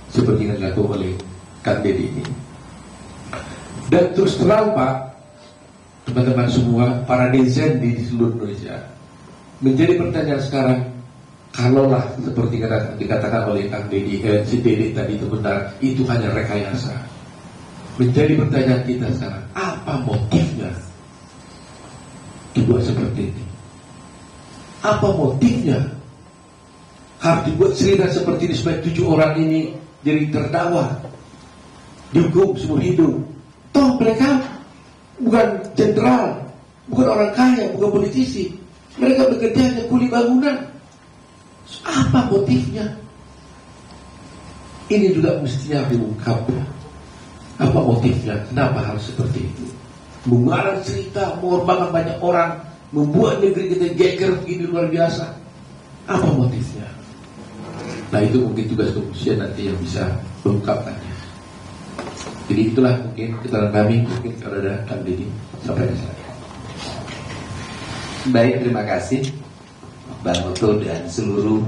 seperti yang dilakukan oleh Kang Dedi ini. Dan terus terang Pak, teman-teman semua, para netizen di seluruh Indonesia, menjadi pertanyaan sekarang, kalaulah seperti dikatakan oleh Kang Dedi, si Dedi tadi itu benar, itu hanya rekayasa. Menjadi pertanyaan kita sekarang, apa motifnya dibuat seperti ini? Apa motifnya harus dibuat cerita seperti ini supaya 7 orang ini jadi terdakwa, dihukum seumur hidup? Toh mereka bukan jenderal, bukan orang kaya, bukan politisi. Mereka bekerja hanya kuli bangunan. Apa motifnya? Ini juga mestinya diungkap. Apa motifnya? Kenapa harus seperti itu? Mengarang cerita, mengorbankan banyak orang, membuat negeri kita geger begini luar biasa. Apa motifnya? Nah itu mungkin tugas kepolisian nanti yang bisa mengungkapkannya. Jadi itulah mungkin keterangan kami, mungkin kalau ada Kang Dedi sampai ke sana. Baik, terima kasih Bang Oto dan seluruh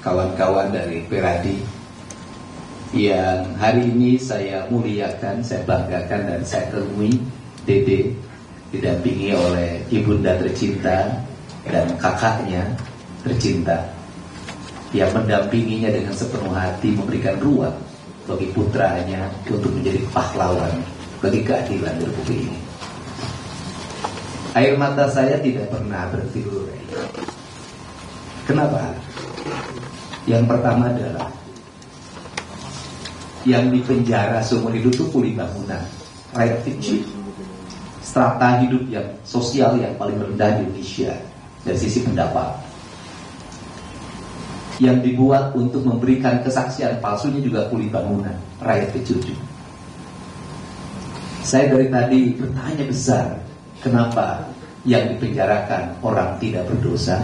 kawan-kawan dari Peradi yang hari ini saya muliakan, saya banggakan dan saya temui Dede didampingi oleh ibunda tercinta dan kakaknya tercinta yang mendampinginya dengan sepenuh hati, memberikan ruang bagi putranya untuk menjadi pahlawan bagi keadilan di Republik ini. Air mata saya tidak pernah bertidur. Kenapa? Yang pertama adalah yang dipenjara seumur hidup itu kuli bangunan, rakyat kecil, strata hidup yang sosial yang paling rendah di Indonesia dari sisi pendapat. Yang dibuat untuk memberikan kesaksian palsunya juga kuli bangunan, rakyat kecil juga. Saya dari tadi bertanya besar, kenapa yang dipenjarakan orang tidak berdosa,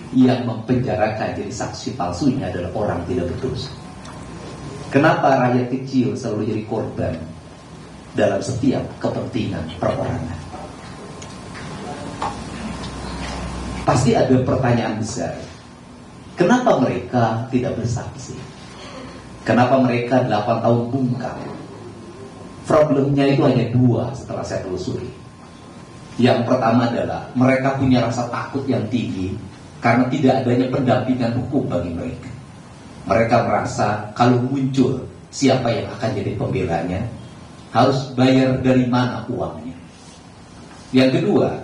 yang mempenjarakan jadi saksi palsunya adalah orang tidak berdosa? Kenapa rakyat kecil selalu jadi korban dalam setiap kepentingan perorangan? Pasti ada pertanyaan besar. Kenapa mereka tidak bersaksi? Kenapa mereka 8 tahun bungkam? Problemnya itu hanya 2 setelah saya telusuri. Yang pertama adalah mereka punya rasa takut yang tinggi karena tidak adanya pendampingan hukum bagi mereka. Mereka merasa kalau muncul siapa yang akan jadi pembelanya, harus bayar dari mana uangnya. Yang kedua,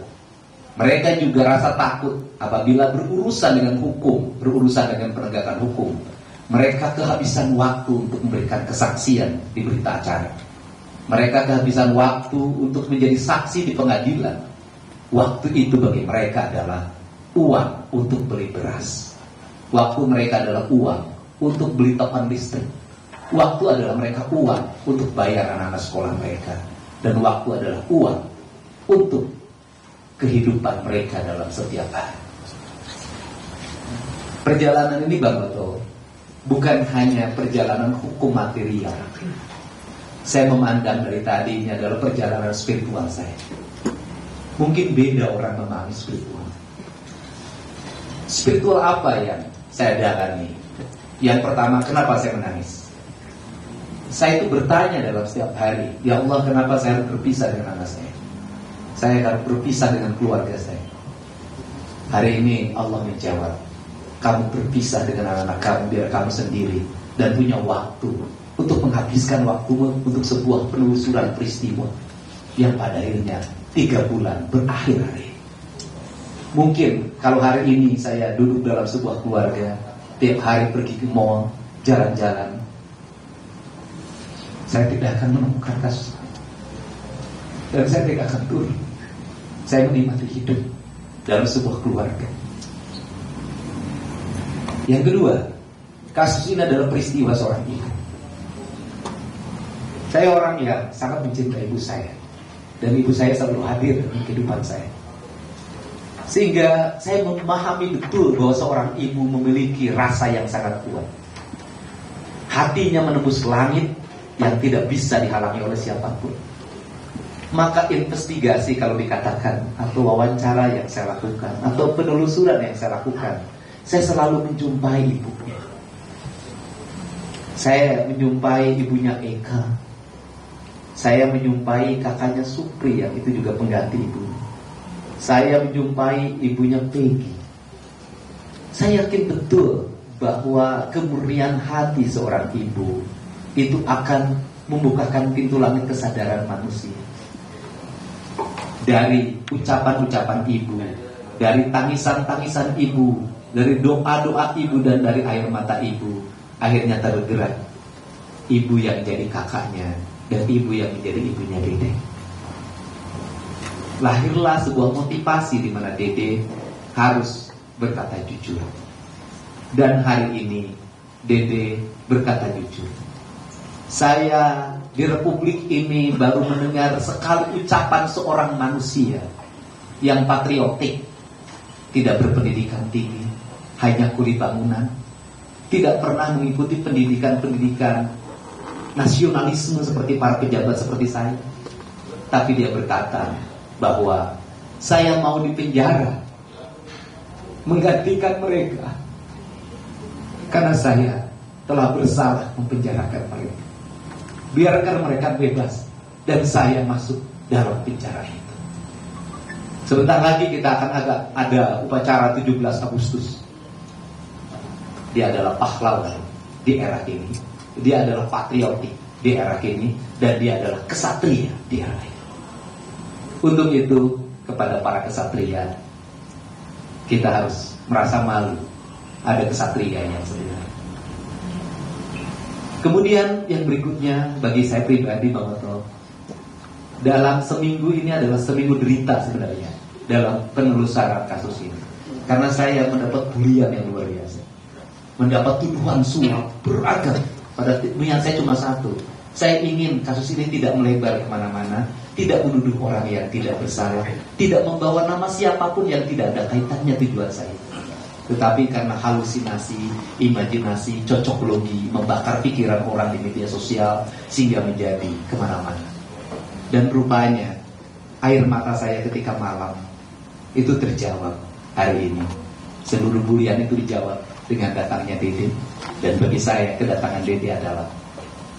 mereka juga rasa takut apabila berurusan dengan hukum, berurusan dengan penegakan hukum. Mereka kehabisan waktu untuk memberikan kesaksian di berita acara. Mereka kehabisan waktu untuk menjadi saksi di pengadilan. Waktu itu bagi mereka adalah uang untuk beli beras. Waktu mereka adalah uang untuk beli token listrik. Waktu adalah mereka uang untuk bayar anak-anak sekolah mereka. Dan waktu adalah uang untuk kehidupan mereka dalam setiap hari. Perjalanan ini Bang Oto bukan hanya perjalanan hukum material. Saya memandang dari tadi ini adalah perjalanan spiritual saya. Mungkin beda orang memahami spiritual. Spiritual apa yang saya dalami? Yang pertama, kenapa saya menangis? Saya itu bertanya dalam setiap hari, ya Allah, kenapa saya harus berpisah dengan anak saya? Saya harus berpisah dengan keluarga saya. Hari ini Allah menjawab, kamu berpisah dengan anak-anak kamu biar kamu sendiri dan punya waktu untuk menghabiskan waktumu untuk sebuah penelusuran peristiwa yang pada akhirnya 3 bulan berakhir hari. Mungkin kalau hari ini saya duduk dalam sebuah keluarga, tiap hari pergi ke mall, jalan-jalan, saya tidak akan menemukan kasus dan saya tidak akan turun. Saya menikmati hidup dalam sebuah keluarga. Yang kedua, kasus ini adalah peristiwa seorang ibu. Saya orang yang sangat mencintai ibu saya, dan ibu saya selalu hadir dalam kehidupan saya. Sehingga saya memahami betul bahwa seorang ibu memiliki rasa yang sangat kuat. Hatinya menembus langit yang tidak bisa dihalangi oleh siapapun. Maka investigasi kalau dikatakan, atau wawancara yang saya lakukan, atau penelusuran yang saya lakukan, saya selalu menjumpai ibunya. Saya menjumpai ibunya Eka. Saya menjumpai kakaknya Supri yang itu juga pengganti ibunya. Saya menjumpai ibunya Peggy. Saya yakin betul bahwa kemurnian hati seorang ibu itu akan membukakan pintu langit kesadaran manusia. Dari ucapan-ucapan ibu, dari tangisan-tangisan ibu, dari doa-doa ibu dan dari air mata ibu, akhirnya tergerak ibu yang jadi kakaknya dan ibu yang menjadi ibunya Dede. Lahirlah sebuah motivasi di mana Dede harus berkata jujur. Dan hari ini Dede berkata jujur. Saya di Republik ini baru mendengar sekali ucapan seorang manusia yang patriotik, tidak berpendidikan tinggi, hanya kuli bangunan, tidak pernah mengikuti pendidikan-pendidikan nasionalisme seperti para pejabat seperti saya. Tapi dia berkata bahwa saya mau dipenjara menggantikan mereka karena saya telah bersalah mempenjarakan mereka. Biarkan mereka bebas dan saya masuk dalam penjara itu. Sebentar lagi kita akan ada upacara 17 Agustus. Dia adalah pahlawan di era ini. Dia adalah patriotik di era ini. Dan dia adalah kesatria di era ini. Untuk itu kepada para kesatria. Kita harus merasa malu ada kesatria yang sebenarnya. Kemudian yang berikutnya bagi saya pribadi, Bang Oto, dalam seminggu ini adalah seminggu derita sebenarnya dalam penelusuran kasus ini. Karena saya mendapat bulian yang luar biasa, mendapat tuduhan suap beragam. Pada niat saya cuma satu, saya ingin kasus ini tidak melebar kemana-mana, tidak menuduh orang yang tidak bersalah, tidak membawa nama siapapun yang tidak ada kaitannya tujuan saya. Tetapi karena halusinasi, imajinasi, cocok logi, membakar pikiran orang di media sosial sehingga menjadi kemana-mana. Dan rupanya air mata saya ketika malam itu terjawab hari ini. Seluruh bulian itu dijawab dengan datangnya Dede. Dan bagi saya kedatangan Dede adalah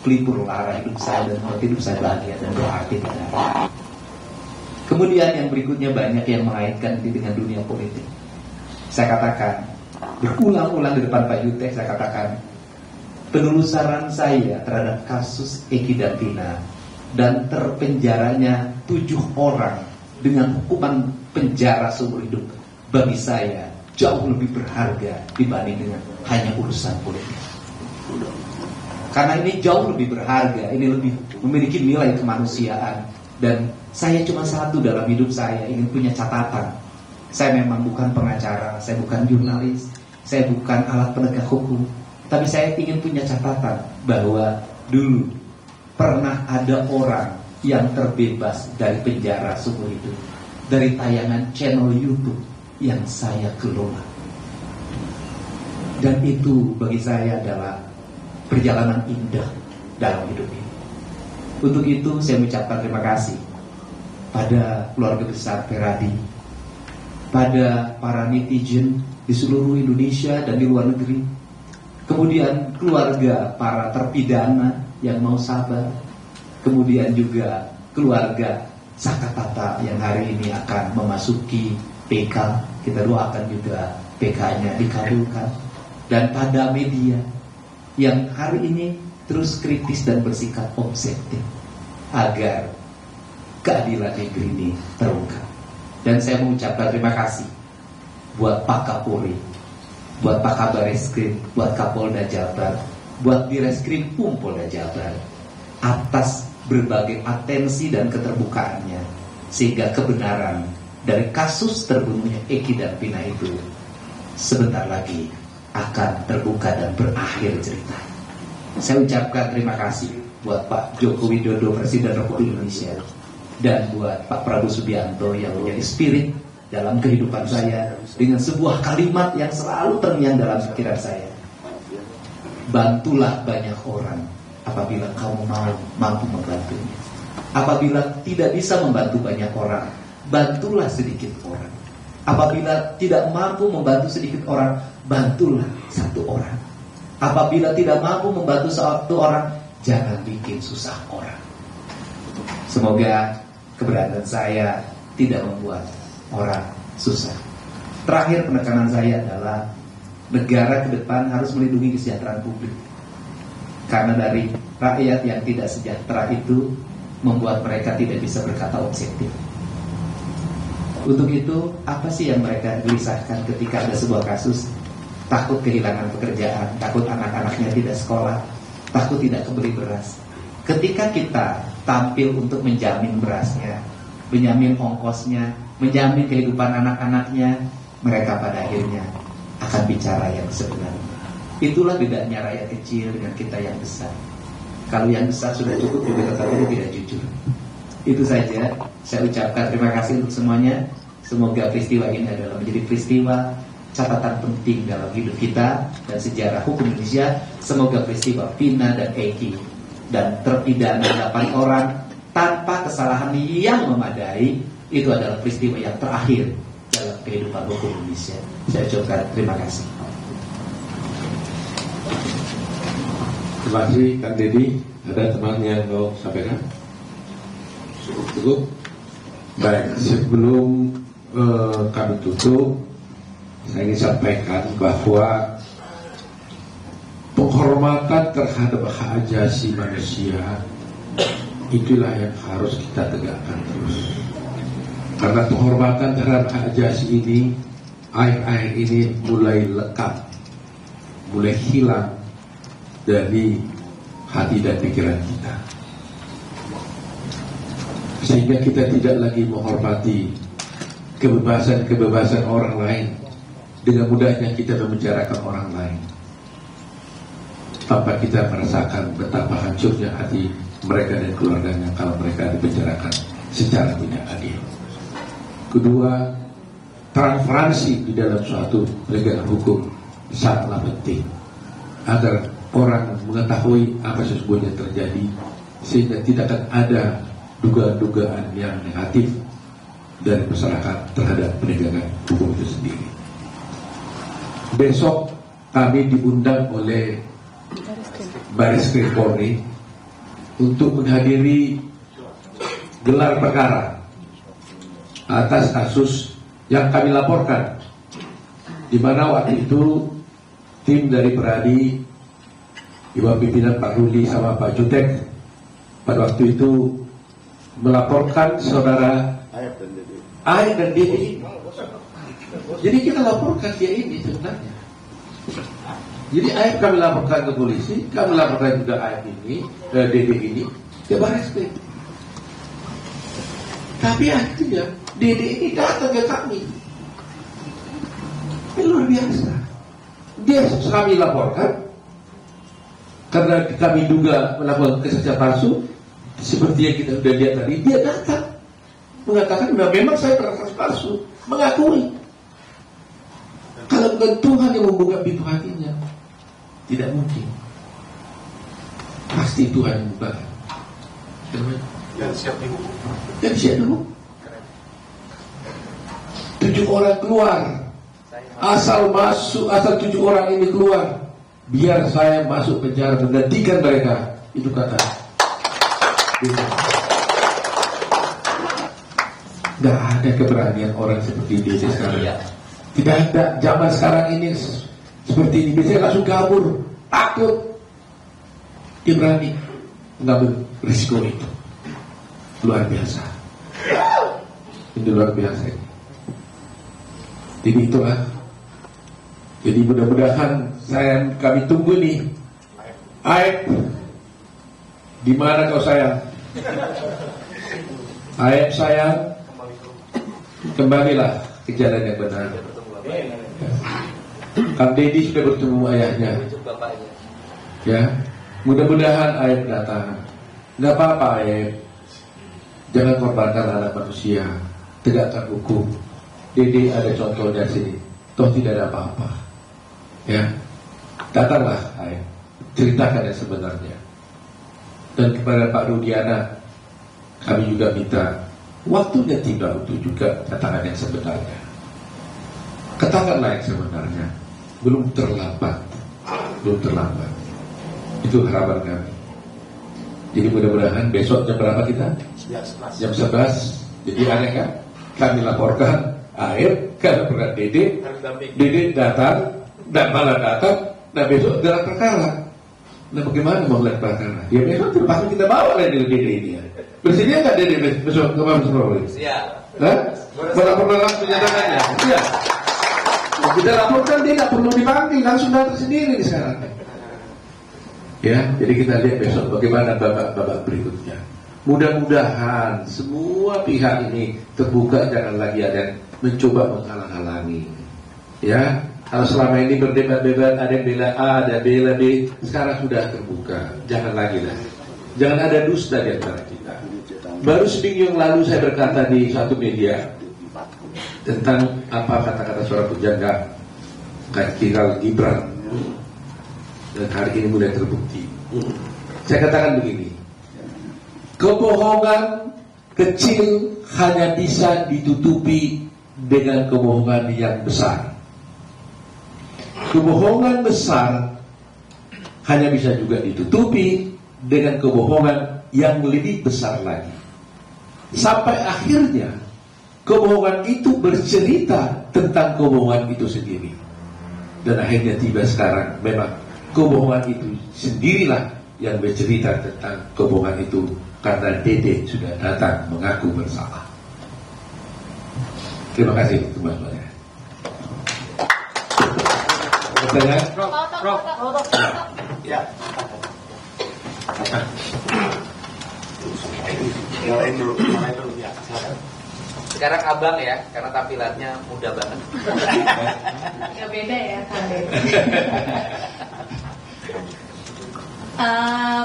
pelipur lara hidup saya dan membuat hidup saya bahagia dan berarti pada hari. Kemudian yang berikutnya banyak yang mengaitkan ini dengan dunia politik. Saya katakan berulang-ulang di depan Pak Yutek, saya katakan penelusuran saya terhadap kasus Eki dan Tina dan terpenjaranya 7 orang dengan hukuman penjara seumur hidup bagi saya jauh lebih berharga dibanding dengan hanya urusan politik. Karena ini jauh lebih berharga, ini lebih memiliki nilai kemanusiaan. Dan saya cuma satu dalam hidup saya, ingin punya catatan. Saya memang bukan pengacara, saya bukan jurnalis, saya bukan alat penegak hukum, tapi saya ingin punya catatan bahwa dulu pernah ada orang yang terbebas dari penjara seumur hidup, dari tayangan channel YouTube yang saya kelola. Dan itu bagi saya adalah perjalanan indah dalam hidup ini. Untuk itu saya mengucapkan terima kasih pada keluarga besar Peradi, pada para netizen di seluruh Indonesia dan di luar negeri, kemudian keluarga para terpidana yang mau sabar, kemudian juga keluarga Sakatata yang hari ini akan memasuki PK, kita doakan juga PK-nya dikabulkan, dan pada media yang hari ini terus kritis dan bersikap objektif agar keadilan negeri ini terungkap. Dan saya mengucapkan terima kasih buat Pak Kapolri, buat Pak Kabar Eskrim, buat Kapolda Jabar, buat Direskrim Polda Jabar atas berbagai atensi dan keterbukaannya, sehingga kebenaran dari kasus terbunuhnya Eki dan Pina itu sebentar lagi akan terbuka dan berakhir cerita. Saya ucapkan terima kasih buat Pak Joko Widodo, Presiden Republik Indonesia, dan buat Pak Prabowo Subianto yang menjadi spirit dalam kehidupan saya dengan sebuah kalimat yang selalu terngiang dalam pikiran saya. Bantulah banyak orang apabila kamu mampu membantunya. Apabila tidak bisa membantu banyak orang, bantulah sedikit orang. Apabila tidak mampu membantu sedikit orang, bantulah satu orang. Apabila tidak mampu membantu satu orang, jangan bikin susah orang. Semoga keberadaan saya tidak membuat orang susah. Terakhir, penekanan saya adalah negara ke depan harus melindungi kesejahteraan publik. Karena dari rakyat yang tidak sejahtera itu membuat mereka tidak bisa berkata objektif. Untuk itu, apa sih yang mereka gelisahkan ketika ada sebuah kasus? Takut kehilangan pekerjaan, takut anak-anaknya tidak sekolah, takut tidak kebeli beras. Ketika kita tampil untuk menjamin berasnya, menjamin ongkosnya, menjamin kehidupan anak-anaknya, mereka pada akhirnya akan bicara yang sebenarnya. Itulah bedanya rakyat kecil dengan kita yang besar. Kalau yang besar sudah cukup, juga tetapi tidak jujur. Itu saja. Saya ucapkan terima kasih untuk semuanya. Semoga peristiwa ini adalah menjadi peristiwa catatan penting dalam hidup kita dan sejarah hukum Indonesia. Semoga peristiwa Pina dan Eki dan terpidana 8 orang tanpa kesalahan yang memadai itu adalah peristiwa yang terakhir dalam kehidupan hukum Indonesia. Saya ucapkan terima kasih. Terima kasih Kang Deddy. Ada teman yang mau sampaikan? Cukup. Baik, sebelum kami tutup, saya ingin sampaikan bahwa penghormatan terhadap hak asasi manusia itulah yang harus kita tegakkan terus. Karena penghormatan terhadap hak asasi ini, air-air ini mulai lekat, mulai hilang dari hati dan pikiran kita. Sehingga kita tidak lagi menghormati kebebasan orang lain. Dengan mudahnya kita membicarakan orang lain tanpa kita merasakan betapa hancurnya hati mereka dan keluarganya kalau mereka dibicarakan secara tidak adil. Kedua, transparansi di dalam suatu penegakan hukum sangatlah penting agar orang mengetahui apa sesungguhnya terjadi, sehingga tidak akan ada dugaan-dugaan yang negatif dari masyarakat terhadap penegakan hukum itu sendiri. Besok kami diundang oleh Bareskrim Polri untuk menghadiri gelar perkara atas kasus yang kami laporkan, di mana waktu itu tim dari Peradi di bawah pimpinan Pak Rudi sama Pak Jutek pada waktu itu melaporkan saudara Aib dan Dede. Jadi kita laporkan dia ini sebenarnya. Jadi Aib kami laporkan ke polisi, kami laporkan juga Aib ini, Dede ini ke Bareskrim. Tapi akhirnya Dede ini datang ke kami. Ini luar biasa. Dia kami laporkan karena kami duga melakukan kesaksian palsu, seperti yang kita sudah lihat tadi. Dia datang mengatakan, nah, memang saya bersaksi palsu, mengakui. Kalau bukan Tuhan yang membuka pintu hatinya, tidak mungkin. Pasti Tuhan yang membuka. Dan siap dihukum. Dan siap dulu. 7 orang keluar. Asal 7 orang ini keluar, biar saya masuk penjara menggantikan mereka. Itu kata. Tidak ada keberanian orang seperti ini sekarang. Tidak ada. Zaman sekarang ini seperti ini. Biasanya langsung kabur, takut. Dia berani mengambil risiko itu. Luar biasa. Ini luar biasa. Jadi itulah. Jadi mudah-mudahan kami tunggu nih. Aib, di mana kau sayang? Aib sayang, kembalilah ke jalan yang benar. Kang Deddy sudah bertemu ayahnya. Ya, mudah-mudahan Aib datang. Nggak apa-apa Aib, jangan korbankan anak manusia. Tegakkan hukum. Deddy ada contoh dari sini. Toh tidak ada apa-apa. Ya, datanglah Aib, ceritakan yang sebenarnya. Dan kepada Pak Rudiana, kami juga minta waktunya tiba untuk juga katakan yang sebenarnya. Katakanlah yang sebenarnya. Belum terlambat. Belum terlambat. Itu harapan kami. Jadi mudah-mudahan besok jam berapa kita? Jam 11. Jadi aneh kan? Kami laporkan Aib, kami laporkan Dede. Dede datang, dan malah datang, dan besok gelar perkara. Nah bagaimana mau gelar perkara? Ya besok terpaksa kita bawa lah Dede ini. Bersedia nggak Dede besok ke Mabes Polri? Siap. Hah? Melaporkan langsung menyatakannya? Siap. Kita laporkan dia nggak perlu dipanggil, langsung datang sendiri sekarang. Ya, jadi kita lihat besok bagaimana babak berikutnya. Mudah-mudahan semua pihak ini terbuka, jangan lagi ada yang mencoba menghalang-halangi. Ya, kalau selama ini berdebat-debat, ada yang bela A, ada bela B, sekarang sudah terbuka. Jangan lagi lah. Jangan ada dusta di antara kita. Baru seminggu yang lalu saya berkata di suatu media tentang apa kata-kata seorang pujangga tinggal Gibran, dan hari ini mulai terbukti. Saya katakan begini, kebohongan kecil hanya bisa ditutupi dengan kebohongan yang besar. Kebohongan besar hanya bisa juga ditutupi dengan kebohongan yang lebih besar lagi. Sampai akhirnya kebohongan itu bercerita tentang kebohongan itu sendiri. Dan akhirnya tiba sekarang memang kebohongan itu sendirilah yang bercerita tentang kebohongan itu, karena Dede sudah datang mengaku bersalah. Terima kasih teman-teman. Pertanyaan? Ya. Yang dulu, ya. Silakan. Sekarang abang ya, karena tampilannya muda banget. Gak beda ya, Kang Deddy.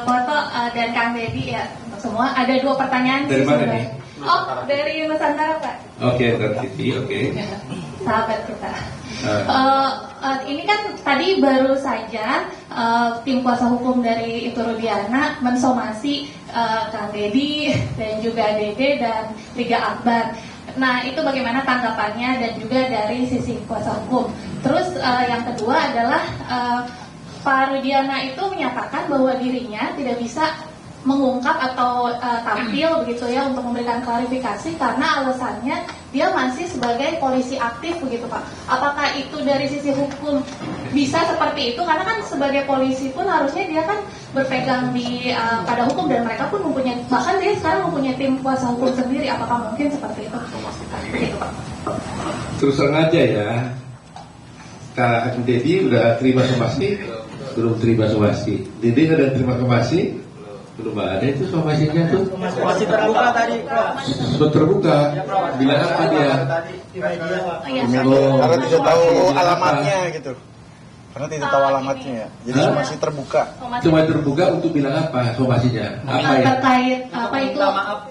Foto dan Kang Deddy ya, untuk semua ada 2 pertanyaan Dari sih mana sebenarnya. nih? Oh, dari Nusantara Pak. Oke, dari oke. Sahabat kita. Ini kan tadi baru saja tim kuasa hukum dari Itu Rudiana mensomasi Kang Deddy dan juga Dede dan Liga Akbar. Nah, itu bagaimana tanggapannya dan juga dari sisi kuasa hukum. Terus yang kedua adalah Pak Rudiana itu menyatakan bahwa dirinya tidak bisa mengungkap atau tampil begitu ya untuk memberikan klarifikasi karena alasannya dia masih sebagai polisi aktif begitu Pak. Apakah itu dari sisi hukum bisa seperti itu? Karena kan sebagai polisi pun harusnya dia kan berpegang di pada hukum dan mereka pun mempunyai, bahkan dia sekarang mempunyai tim kuasa hukum sendiri. Apakah mungkin seperti itu? Begitu Pak. Terus terang aja ya, Kak Deddy udah terima somasi? Belum terima somasi. Deddy udah terima somasi? Belum ada itu somasinya tuh. Masih terbuka tadi, Prof. Sudah terbuka. Bilang apa dia? Oh, iya, Karena tidak tahu Bilang apa? alamatnya gitu. Karena tidak tahu alamatnya ya. Jadi Hah? masih terbuka. Cuma terbuka untuk bilang apa somasinya? Apa ya? Terkait apa itu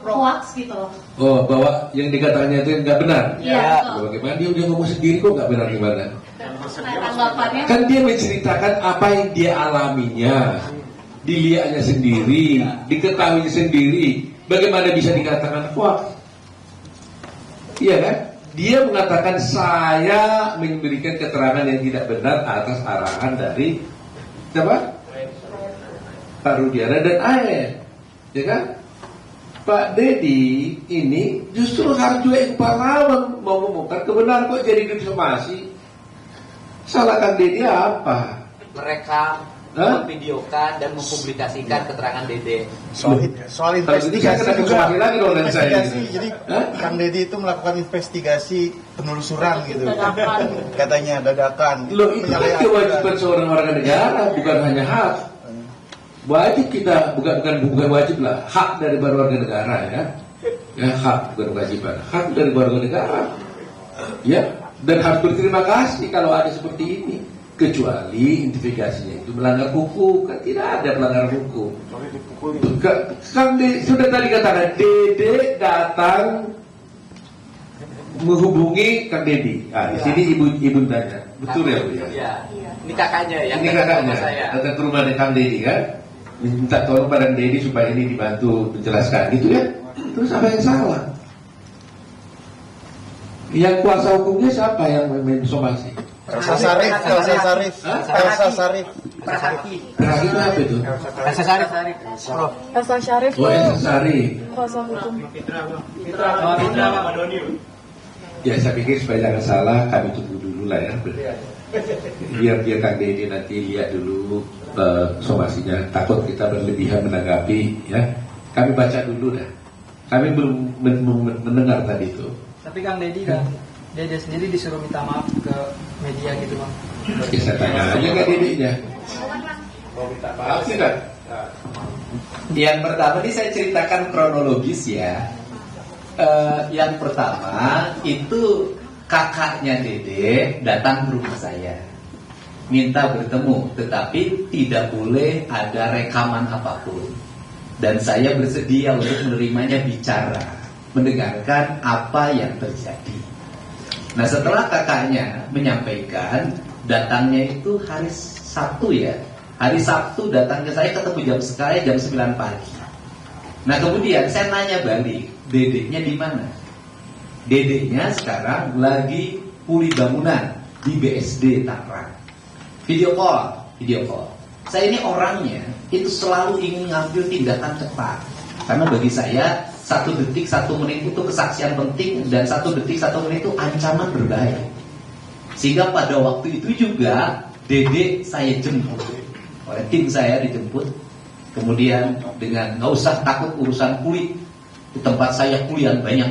hoax gitu loh. Oh, bahwa yang dikatakannya itu nggak benar. Iya, betul. Bagaimana dia udah ngomong sendiri kok nggak benar gimana? Tanggapannya Kan dia menceritakan apa yang dia alaminya, dilihatnya sendiri, diketahui sendiri. Bagaimana bisa dikatakan hoax? Iya kan? Dia mengatakan saya memberikan keterangan yang tidak benar atas arahan dari siapa? Pak Rudiana dan AE, ya kan? Pak Deddy ini justru harus juga yang pahlawan mau mengumumkan kebenaran kok jadi disomasi. Salah Kang Deddy apa? Merekam, Hah? memvideokan dan mempublikasikan keterangan Dede. Soal Kalau gitu saya investigasi kena juga. somasi lagi dong dari saya. Investigasi. Jadi Hah? Kang Deddy itu melakukan investigasi penelusuran gitu. Katanya dadakan. Loh itu kan kewajiban seorang warga negara, bukan hanya hak. Wajib kita, bukan wajib lah, hak dari warga negara ya. Ya hak bukan kewajiban, hak dari warga negara. Ya, dan harus berterima kasih kalau ada seperti ini. Kecuali investigasinya itu melanggar hukum, kan tidak ada pelanggaran hukum. Kang sudah tadi katakan Dede datang menghubungi Kang Deddy. Ah, di sini ibu tanya, betul ya Bu ya? Ya. Ini kakaknya yang Ini datang ke kakaknya rumah saya. datang ke rumah Kang Deddy kan, minta tolong pada Deddy supaya ini dibantu menjelaskan, gitu ya? Terus apa yang salah? Yang kuasa hukumnya siapa yang mensomasi? Elsa Sarif. Hah? Elsa Sarif. Terakhir itu apa itu? Elsa Sarif. Elsa Syarif, Oh, Elsa Sari. kuasa hukum. Ya saya pikir supaya jangan salah kami tunggu dulu lah ya. Biar Kang Deddy nanti lihat dulu somasinya. Takut kita berlebihan menanggapi ya. Kami baca dulu dah. Kami belum mendengar tadi itu. Tapi Kang Deddy kan dia sendiri disuruh minta maaf ke media gitu Bang. Ya saya tanya aja ke Deddy-nya. Mau minta maaf sih kan? Yang pertama ini saya ceritakan kronologis ya. Yang pertama itu kakaknya Dede datang ke rumah saya, minta bertemu, tetapi tidak boleh ada rekaman apapun. Dan saya bersedia untuk menerimanya bicara, mendengarkan apa yang terjadi. Nah setelah kakaknya menyampaikan, datangnya itu hari Sabtu ya. Hari Sabtu datang ke saya, ketemu jam 9 pagi. Nah kemudian saya nanya balik, dedeknya di mana? Dedeknya sekarang lagi pulih bangunan di BSD Tangerang. Video call. Saya ini orangnya itu selalu ingin ngambil tindakan cepat. Karena bagi saya 1 detik 1 menit itu kesaksian penting, dan 1 detik 1 menit itu ancaman berbahaya. Sehingga pada waktu itu juga Dede saya jemput, oleh tim saya dijemput. Kemudian dengan nggak usah takut urusan kulit, di tempat saya kuliah banyak.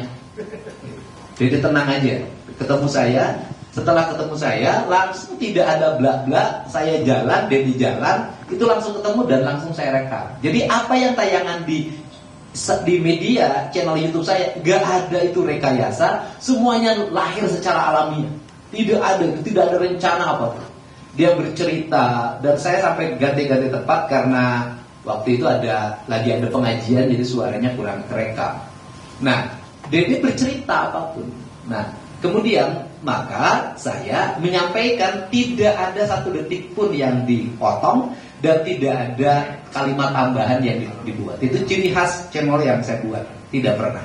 Dede tenang aja, ketemu saya. Setelah ketemu saya, langsung tidak ada bla-bla, saya jalan, Dedi jalan, itu langsung ketemu dan langsung saya rekam. Jadi apa yang tayangan di media, channel YouTube saya, gak ada itu rekayasa, semuanya lahir secara alamiah. Tidak ada rencana apapun. Dia bercerita, dan saya sampai ganti-ganti tempat karena waktu itu lagi ada pengajian, jadi suaranya kurang kerekam. Nah, Dedi bercerita apapun. Nah, kemudian maka saya menyampaikan tidak ada satu detik pun yang dipotong dan tidak ada kalimat tambahan yang dibuat. Itu ciri khas channel yang saya buat, tidak pernah.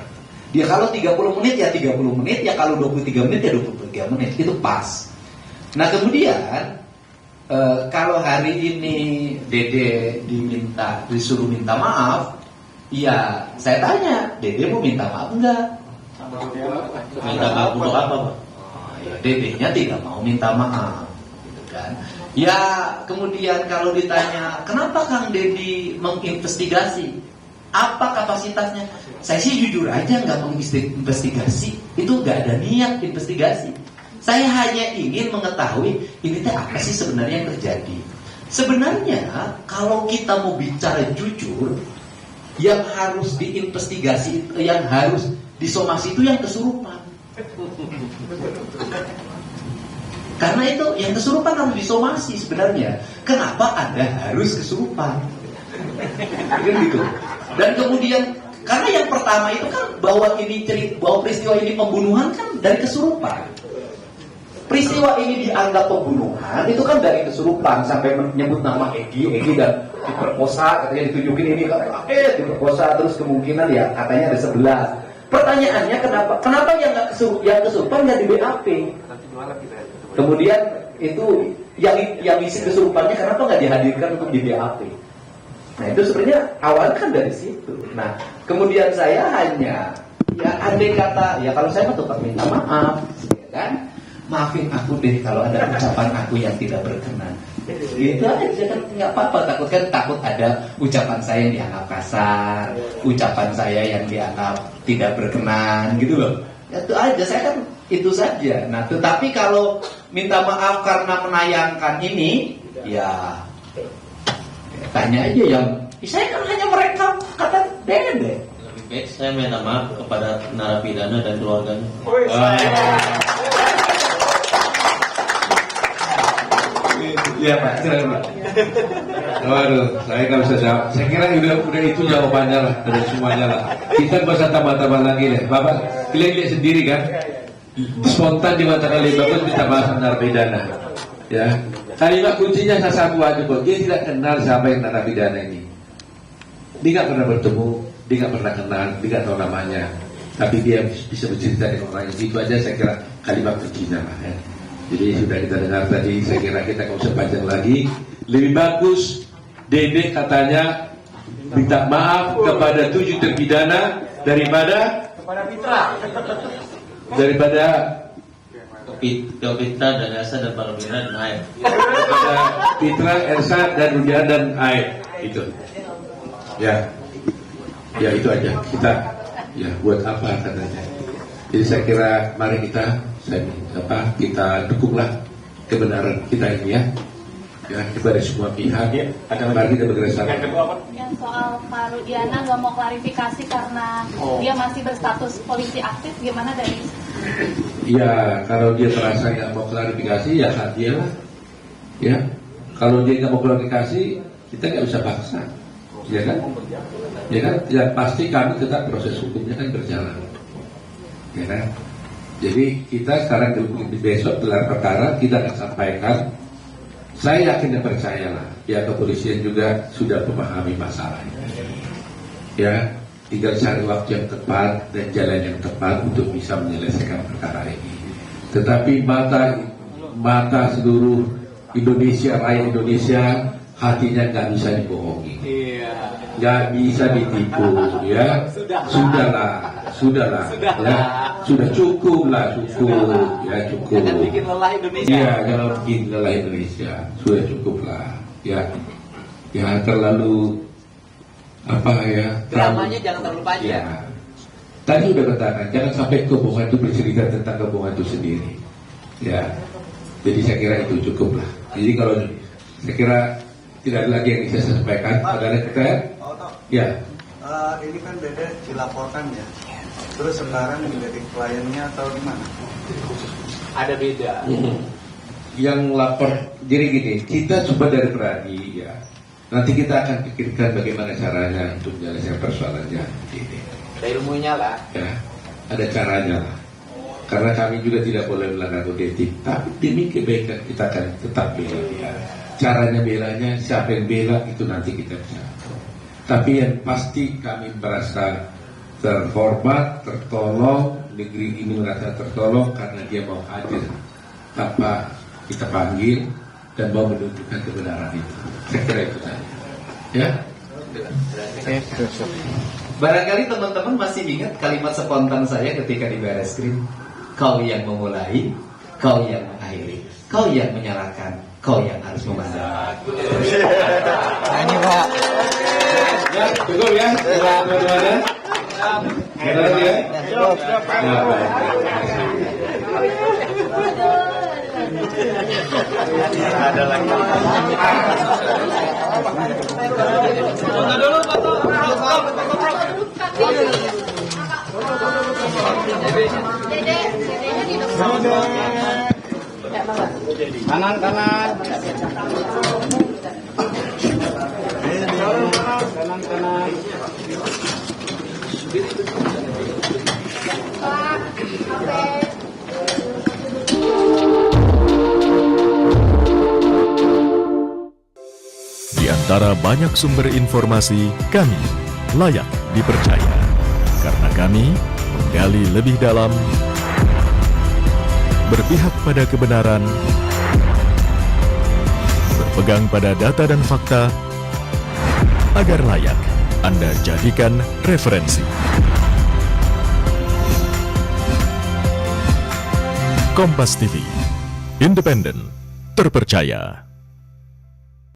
Dia kalau 30 menit ya 30 menit, ya kalau 23 menit ya 23 menit, itu pas. Nah kemudian kalau hari ini Dede disuruh minta maaf, ya saya tanya, Dede mau minta maaf enggak? Minta maaf untuk apa, Pak? Ya, Dedenya tidak mau minta maaf, gitu kan? Ya, kemudian kalau ditanya, kenapa Kang Dedi menginvestigasi? Apa kapasitasnya? Saya sih jujur aja nggak menginvestigasi, itu nggak ada niat investigasi. Saya hanya ingin mengetahui ini teh apa sih sebenarnya yang terjadi. Sebenarnya kalau kita mau bicara jujur, yang harus diinvestigasi, yang harus disomasi itu yang kesurupan. Karena itu yang kesurupan harus disomasi sebenarnya. Kenapa Anda harus kesurupan? Kan gitu. Dan kemudian karena yang pertama itu kan bahwa peristiwa ini pembunuhan kan dari kesurupan. Peristiwa ini dianggap pembunuhan itu kan dari kesurupan sampai menyebut nama Egi dan diperkosa, katanya ditunjukin ini diperkosa, terus kemungkinan ya katanya ada 11. Pertanyaannya kenapa yang kesurupan nggak di BAP? Kemudian itu yang isi kesurupannya kenapa nggak dihadirkan untuk di BAP? Nah itu sebenarnya awal kan dari situ. Nah kemudian saya hanya ya andai kata ya kalau saya tetap minta maaf, ya kan? Maafin aku deh kalau ada ucapan aku yang tidak berkenan. Gitu aja kan nggak apa-apa, takut ada ucapan saya yang dianggap kasar, ucapan saya yang dianggap tidak berkenan gitu loh. Ya, itu aja, saya kan itu saja. Nah tetapi kalau minta maaf karena menayangkan ini, ya tanya aja yang saya kan hanya merekam kata Dede. Lebih baik saya minta maaf kepada narapidana dan keluarganya. Ya Pak, silakan Pak. Waduh, saya nggak bisa jawab. Saya kira udah itu jawabannya lah, dari semuanya lah. Kita nggak usah tambah-tambah lagi deh. Bapak, kalian lihat sendiri kan? Spontan dimatakan lebih bagus kita bahas narapidana. Ya, kalimat kuncinya satu aja kok. Dia tidak kenal siapa yang narapidana ini. Dia nggak pernah bertemu, dia nggak pernah kenal, dia nggak tahu namanya. Tapi dia bisa bercerita dengan orang itu aja. Saya kira kalimat kuncinya lah. Ya. Jadi sudah kita dengar tadi, saya kira kita nggak usah panjang lagi. Lebih bagus Dede katanya minta maaf kepada 7 terpidana daripada Pitra dan Elsa dan Palomira dan Aib. Daripada Pitra, Elsa dan Rudiana dan Aib itu. Ya itu aja. Kita ya buat apa katanya. Jadi saya kira mari kita dukunglah kebenaran kita ini ya kepada semua pihak ya. Mari kita bekerjasama. Yang soal Pak Rudiana nggak mau klarifikasi karena dia masih berstatus polisi aktif, gimana dari? Ya kalau dia merasa nggak mau klarifikasi ya hak dia lah. Ya kalau dia nggak mau klarifikasi kita nggak usah paksa, ya kan? Ya kan? Ya pasti kami tetap proses hukumnya kan berjalan. Ya kan? Jadi kita sekarang di besok gelar perkara kita akan sampaikan. Saya yakin dan percayalah pihak kepolisian juga sudah memahami masalah ini. Ya, tinggal cari waktu yang tepat dan jalan yang tepat untuk bisa menyelesaikan perkara ini. Tetapi mata seluruh Indonesia, rakyat Indonesia, hatinya nggak bisa dibohongi, nggak bisa ditipu, ya. Sudahlah, ya. Sudah cukup, ya cukup. Jangan bikin lelah Indonesia. Iya, jangan bikin lelah Indonesia. Sudah cukup lah, ya. Ya terlalu apa ya? Dramanya jangan terlalu panjang. Ya. Tadi udah katakan, jangan sampai kebohongan itu bercerita tentang kebohongan itu sendiri. Ya, jadi saya kira itu cukup lah. Jadi kalau saya kira tidak ada lagi yang bisa saya sampaikan. Ada kita ya. Ini kan Dede dilaporkan ya. Terus sekarang menjadi kliennya atau gimana? Ada beda. Yang lapor, jadi gini, kita coba dari Peradi ya. Nanti kita akan pikirkan bagaimana caranya untuk menyelesaikan persoalannya. Ini. Ada ilmunya lah. Ya, ada caranya lah. Karena kami juga tidak boleh melanggar kode etik. Tapi demi kebaikan kita akan tetap bela dia. Caranya belanya, siapa yang bela itu nanti kita bisa. Tapi yang pasti kami merasa terhormat, tertolong, negeri ini merasa tertolong karena dia mau hadir tanpa kita panggil dan mau menunjukkan kebenaran itu. Saya kira itu saja. Ya. Barangkali teman-teman masih ingat kalimat spontan saya ketika di Bareskrim. Kau yang memulai, kau yang mengakhiri, kau yang menyalahkan, kau yang harus memandang. Ini Pak. Ya, cukup ya. Dua-duanya. Benar ya? Ya, baik. Ada lagi. Kanan. Kanan. Di antara banyak sumber informasi, kami layak dipercaya. Karena kami menggali lebih dalam, berpihak pada kebenaran, berpegang pada data dan fakta, agar layak Anda jadikan referensi. Kompas TV, independen, terpercaya.